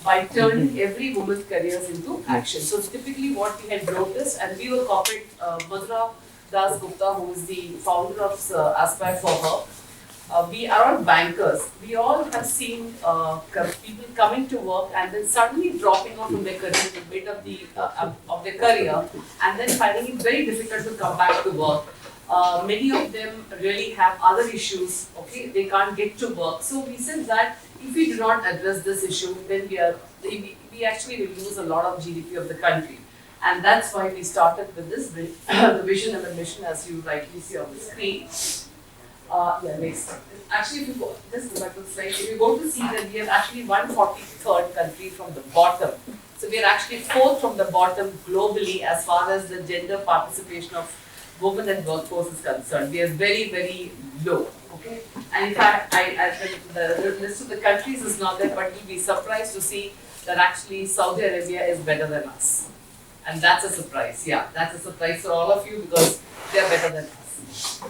by turning every woman's careers into action. So typically what we had noticed, and we were corporate, Madhura Das Gupta, who is the founder of Aspire for Her, we are all bankers. We all have seen people coming to work and then suddenly dropping off from their career in the mid of their career, and then finding it very difficult to come back to work. Many of them really have other issues, okay, they can't get to work. So we said that if we do not address this issue, then we actually will lose a lot of GDP of the country. And that's why we started with this, the vision and the mission, as you rightly see on the screen. Next. Actually, if you go, just go back to the slide, if you go to see that we are actually 143rd country from the bottom So we are actually fourth from the bottom globally as far as the gender participation of women in workforce is concerned. We are very, very low. Okay? And in fact, the list of the countries is not there, but you'll be surprised to see that actually Saudi Arabia is better than us. And that's a surprise. Yeah, that's a surprise for all of you because they are better than us.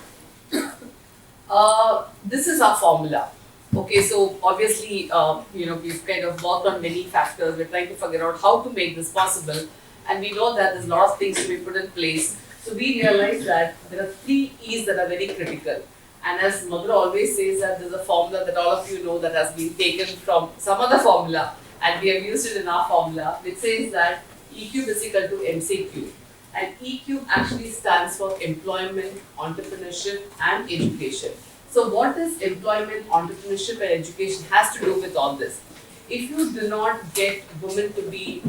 This is our formula. Okay, so obviously, we've kind of worked on many factors. We're trying to figure out how to make this possible. And we know that there's a lot of things to be put in place. So we realize that there are 3 E's that are very critical. And as Madhura always says that there's a formula that all of you know that has been taken from some other formula and we have used it in our formula, which says that EQ is equal to MCQ. And EQ actually stands for employment, entrepreneurship and education. So what is employment, entrepreneurship and education has to do with all this? If you do not get women to be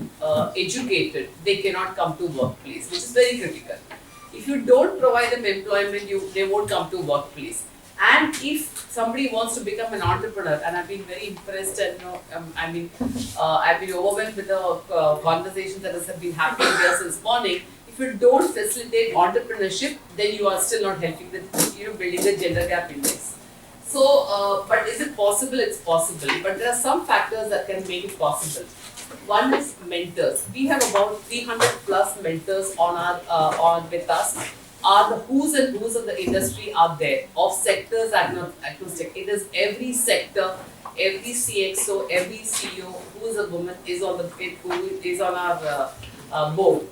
educated, they cannot come to workplace, which is very critical. If you don't provide them employment, they won't come to workplace. And if somebody wants to become an entrepreneur, and I've been very impressed and I've been overwhelmed with the conversations that have been happening here since morning. If you don't facilitate entrepreneurship, then you are still not helping the building the gender gap index. So, but is it possible? It's possible. But there are some factors that can make it possible. One is mentors. We have about 300 plus mentors on with us. Are the who's and who's of the industry are there of sectors agnostic. It is every sector, every CXO, every CEO who is a woman is on our board.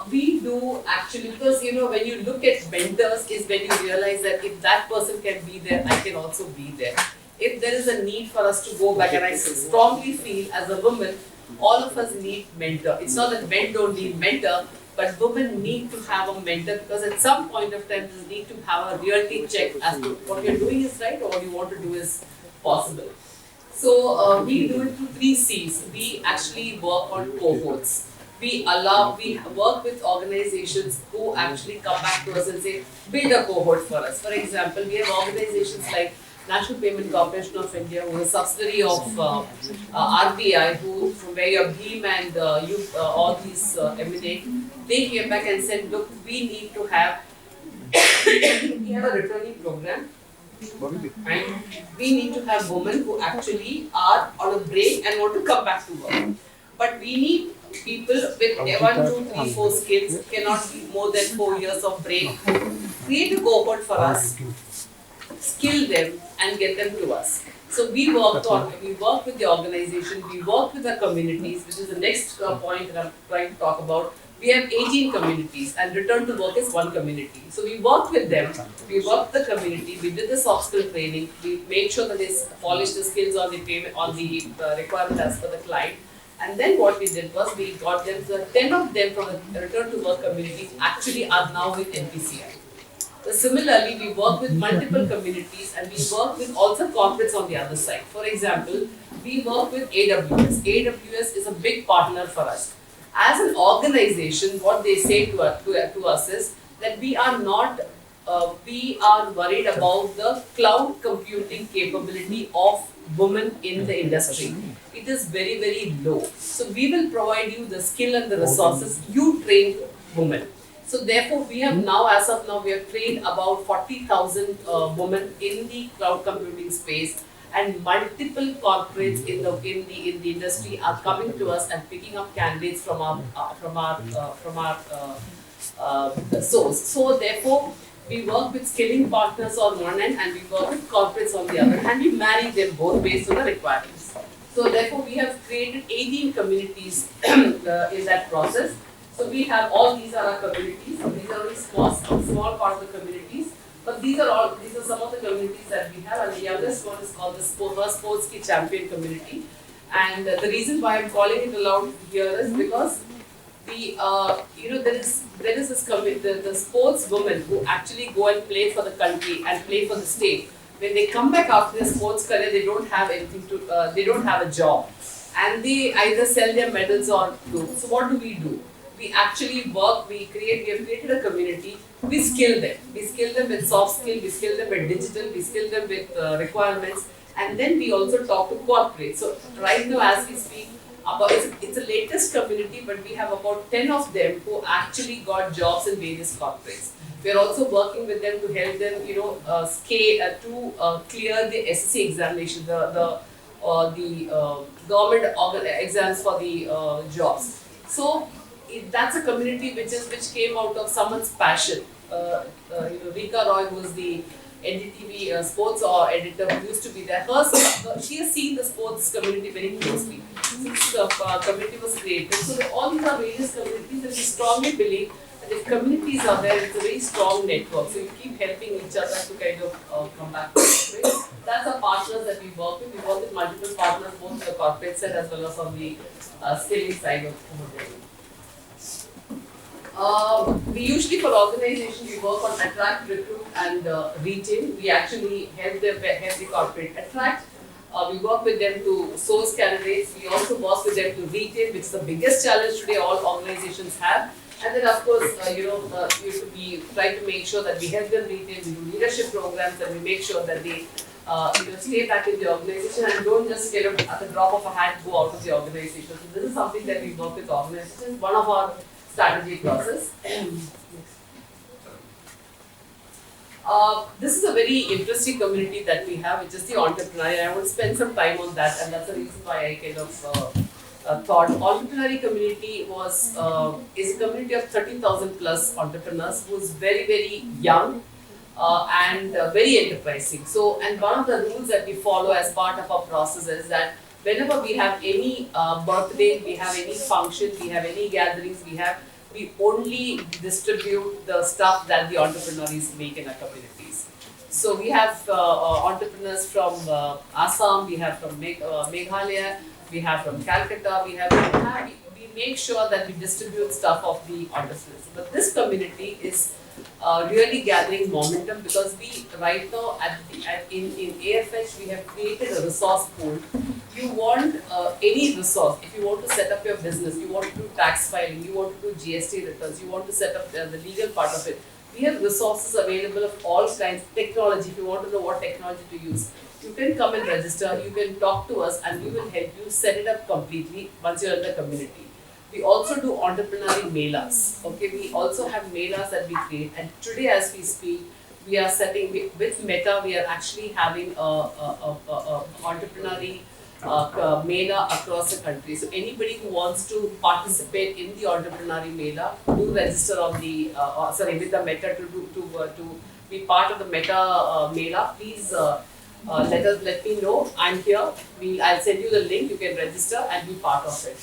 We do actually, because when you look at mentors is when you realize that if that person can be there, I can also be there. If there is a need for us to go back, and I strongly feel as a woman, all of us need mentor. It's not that men don't need mentor, but women need to have a mentor because at some point of time, you need to have a reality check as to what you're doing is right or what you want to do is possible. So we do it through 3 C's. We actually work on cohorts. We work with organizations who actually come back to us and say, build a cohort for us. For example, we have organizations like National Payment Corporation of India, who is a subsidiary of RBI, from where your BHIM and all these emanate. They came back and said, look, we need to have we have a returning program. And we need to have women who actually are on a break and want to come back to work. But we need people with 1, 2, 3, 4 skills, cannot be more than 4 years of break. Create a cohort for us, skill them and get them to us. So we work with the organization, we work with the communities, which is the next point that I'm trying to talk about. We have 18 communities and return to work is 1 community. So we work with them, we work with the community, we did the soft skill training, we made sure that they polish the skills on the payment, on the requirement as per the client. And then what we did was we got them, so 10 of them from the return to work communities actually are now with NPCI. So similarly, we work with multiple communities and we work with also corporates on the other side. For example, we work with AWS. AWS is a big partner for us. As an organization, what they say to us is that we are worried about the cloud computing capability of women in the industry. It is very, very low. So we will provide you the skill and the resources, you train women. So therefore, we have now, as of now, we have trained about 40,000 women in the cloud computing space, and multiple corporates in the industry are coming to us and picking up candidates from our source. So therefore, we work with skilling partners on one end and we work with corporates on the other, and we marry them both based on the requirements. So therefore, we have created 18 communities in that process. So we have these are our communities. These are only small part of the communities, but these are some of the communities that we have, and the youngest one is called the Sports Ki Champion community. And the reason why I'm calling it aloud here is because there is this the sports women who actually go and play for the country and play for the state. When they come back after their sports career, they don't have anything to, they don't have a job, and they either sell their medals or do. So what do? We actually work, we have created a community, we skill them. We skill them with soft skill, we skill them with digital, we skill them with requirements, and then we also talk to corporates. So right now as we speak, it's a latest community, but we have about 10 of them who actually got jobs in various corporates. We are also working with them to help them, clear the SSC examination, the government exams for the jobs. So that's a community which came out of someone's passion. Rika Roy, who was the NDTV sports or editor who used to be there, she has seen the sports community very closely. Since the community was created, so all these are various communities, and we strongly believe that if communities are there, it's a very strong network. So you keep helping each other to kind of come back to the corporate. That's our partners that we work with. We work with multiple partners, both on the corporate side as well as on the skilling side of there. We usually, for organizations, we work on attract, recruit, and retain. We actually help the corporate attract. We work with them to source candidates. We also work with them to retain, which is the biggest challenge today all organizations have. And then, of course, we try to make sure that we help them retain. We do leadership programs, and we make sure that they stay back in the organization and don't just at the drop of a hat go out of the organization. So this is something that we work with organizations. One of our strategy process. This is a very interesting community that we have, which is the entrepreneurial. I want to spend some time on that, and that's the reason why I kind of thought entrepreneurial community is a community of 30,000 plus entrepreneurs who's very, very young and very enterprising. So, and one of the rules that we follow as part of our process is that whenever we have any birthday, we have any function, we have any gatherings, we only distribute the stuff that the entrepreneurs make in our communities. So we have entrepreneurs from Assam, we have from Meghalaya, we have from Calcutta, we make sure that we distribute stuff of the entrepreneurs. But this community is really gathering momentum because we right now in AFH we have created a resource pool. You want any resource. If you want to set up your business, you want to do tax filing, you want to do GST returns, you want to set up the legal part of it. We have resources available of all kinds. Technology, if you want to know what technology to use, you can come and register, you can talk to us, and we will help you set it up completely once you're in the community. We also do entrepreneurial melas. Okay, we also have melas that we create, and today as we speak, we are setting with Meta. We are actually having a entrepreneurial mela across the country. So anybody who wants to participate in the entrepreneurial mela, do register on the with the Meta to be part of the Meta mela. Please let me know. I'm here. I'll send you the link. You can register and be part of it.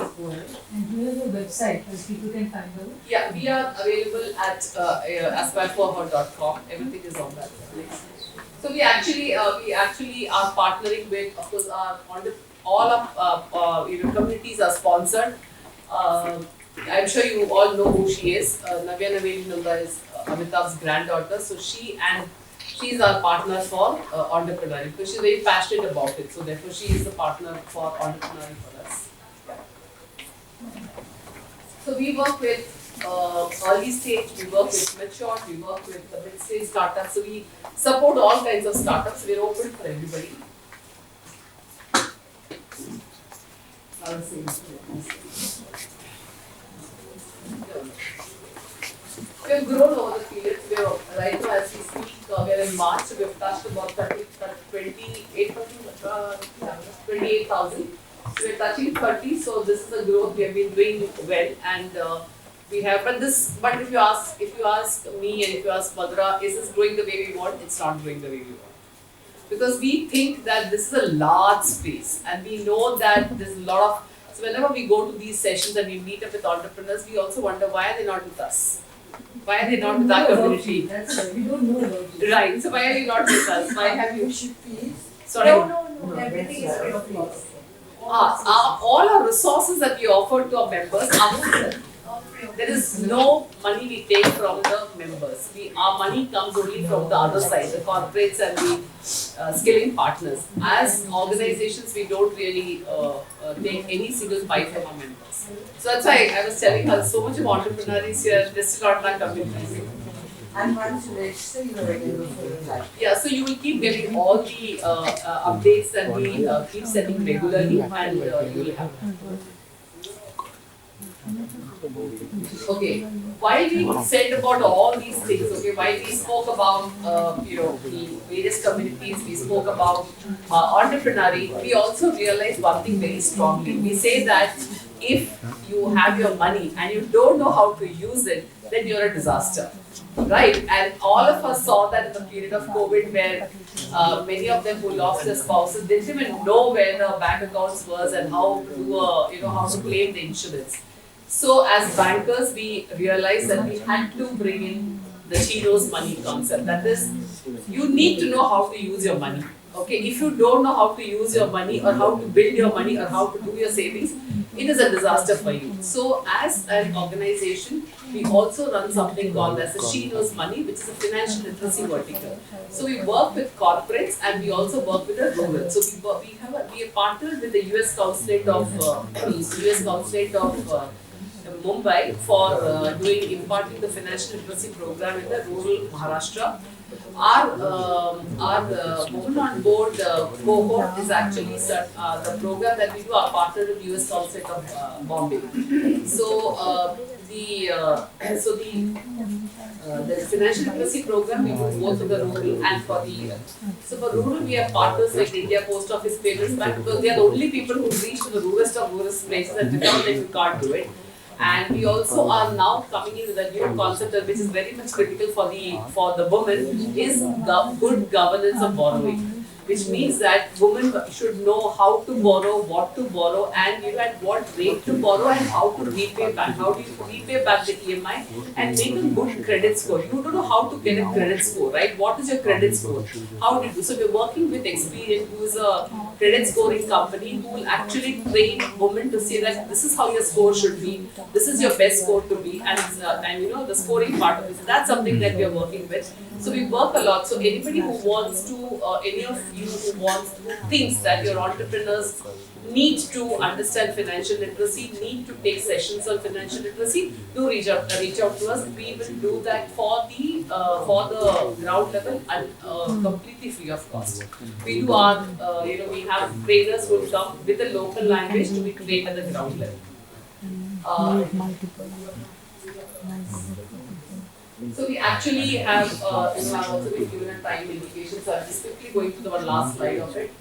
And here's the website where people can find out. Yeah, we are available at aspireforher.com. Everything is on that. So we actually are partnering with, of course, all of communities are sponsored. I'm sure you all know who she is. Navya Naveli Nanda is Amitabh's granddaughter. So she's our partner for entrepreneurial because she's very passionate about it. So therefore, she is the partner for entrepreneurial for us. So we work with early stage, we work with mature, we work with the mid-stage startups. So we support all kinds of startups. We're open for everybody. We have grown over the period. Right now, as we speak, we're in March, so we've touched about 28,000. So we're touching 30, so this is a growth we have been doing well, and we have. But if you ask me and if you ask Madhura, is this growing the way we want? It's not growing the way we want, because we think that this is a large space, and we know that there's a lot of. So whenever we go to these sessions and we meet up with entrepreneurs, we also wonder why are they not with us? Why are they not with our community? That's right. We don't know about it. Right. So why are you not with us? Why have you? Sorry. No. Everything is free of cost. All our resources that we offer to our members are free. There is no money we take from the members. Our money comes only from the other side, the corporates and the skilling partners. As organizations, we don't really take any single bite from our members. So that's why I was telling her, so much of entrepreneurs here, they're still not in our community. And once you register, you are available for your life. Yeah, so you will keep getting all the updates that we keep sending regularly, and you will have. Okay, while we said about all these things, okay, while we spoke about the various communities, we spoke about entrepreneurship, we also realized one thing very strongly. We say that if you have your money and you don't know how to use it, then you're a disaster, right? And all of us saw that in the period of COVID, where many of them who lost their spouses, they didn't even know where the bank accounts was and how to do how to claim the insurance. So as bankers, we realized that we had to bring in the Chiro's money concept. That is, you need to know how to use your money. Okay, if you don't know how to use your money or how to build your money or how to do your savings, it is a disaster for you. So as an organization, we also run something called as a She Knows Money, which is a financial literacy vertical. So we work with corporates and we also work with the rural. So we are partnered with the US Consulate of Mumbai for imparting the financial literacy program in the rural Maharashtra. Our Women on Board cohort is actually the program that we do are partnered with US Consulate of Bombay. So the financial literacy program we do both for the rural and for the for rural we have partners like the India Post Office Payments Bank, because they are the only people who reach to the ruralest of ruralest places and without them you can't do it. And we also are now coming in with a new concept which is very much critical for the women, is good governance of borrowing. Which means that women should know how to borrow, what to borrow, and at what rate to borrow and how to repay back. How do you repay back the EMI and make a good credit score? You don't know how to get a credit score, right? What is your credit score? How do you do? So we're working with Experian, who is a credit scoring company, who will actually train women to say that this is how your score should be, this is your best score to be, and the scoring part of it. So that's something that we are working with. So we work a lot. So anybody who wants to, any of you who thinks that your entrepreneurs need to understand financial literacy, need to take sessions on financial literacy, do reach out to us. We will do that for the ground level and completely free of cost. We do our, we have trainers who will come with a local language to be trained at the ground level. So we actually have, I've also been given a time indication, so I'm just quickly going to the one last slide of it.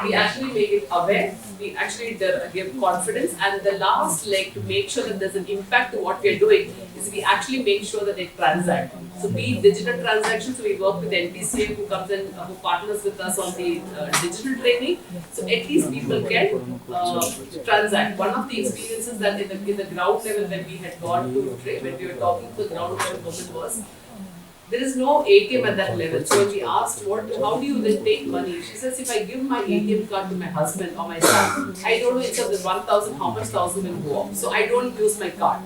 We actually make it aware, we actually give confidence, and the last leg to make sure that there's an impact to what we're doing is we actually make sure that they transact. So be digital transactions, so we work with NTCA who comes in, who partners with us on the digital training. So at least people can transact. One of the experiences that in the ground level when we had gone to trade, when we were talking to the ground level woman was, there is no ATM at that level. So when we asked how do you then take money? She says, if I give my ATM card to my husband or my son, I don't know instead of the 1,000 how much 1,000 will go up. So I don't use my card.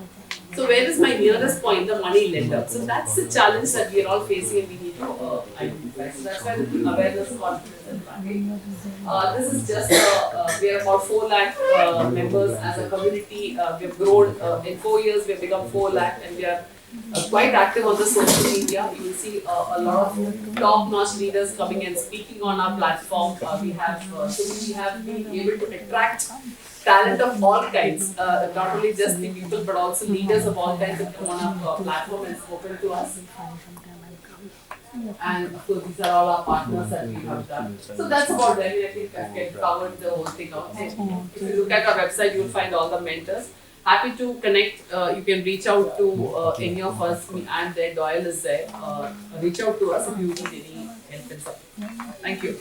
So where is my nearest point, the money lender? So that's the challenge that we are all facing and we need to identify. So that's why the awareness, confidence and branding. This is just, we are about 4 lakh members as a community. We have grown, in 4 years we have become 4 lakh, and we are quite active on the social media. You will see a lot of top-notch leaders coming and speaking on our platform. We have been able to attract talent of all kinds, not only just the people but also leaders of all kinds that come on our platform and spoken to us. And of course, these are all our partners that we have done. So that's about it. I think I've covered the whole thing out. If you look at our website, you will find all the mentors. Happy to connect. You can reach out to any of us, me and there, Doyle is there. Reach out to us if you need any help and support. Thank you.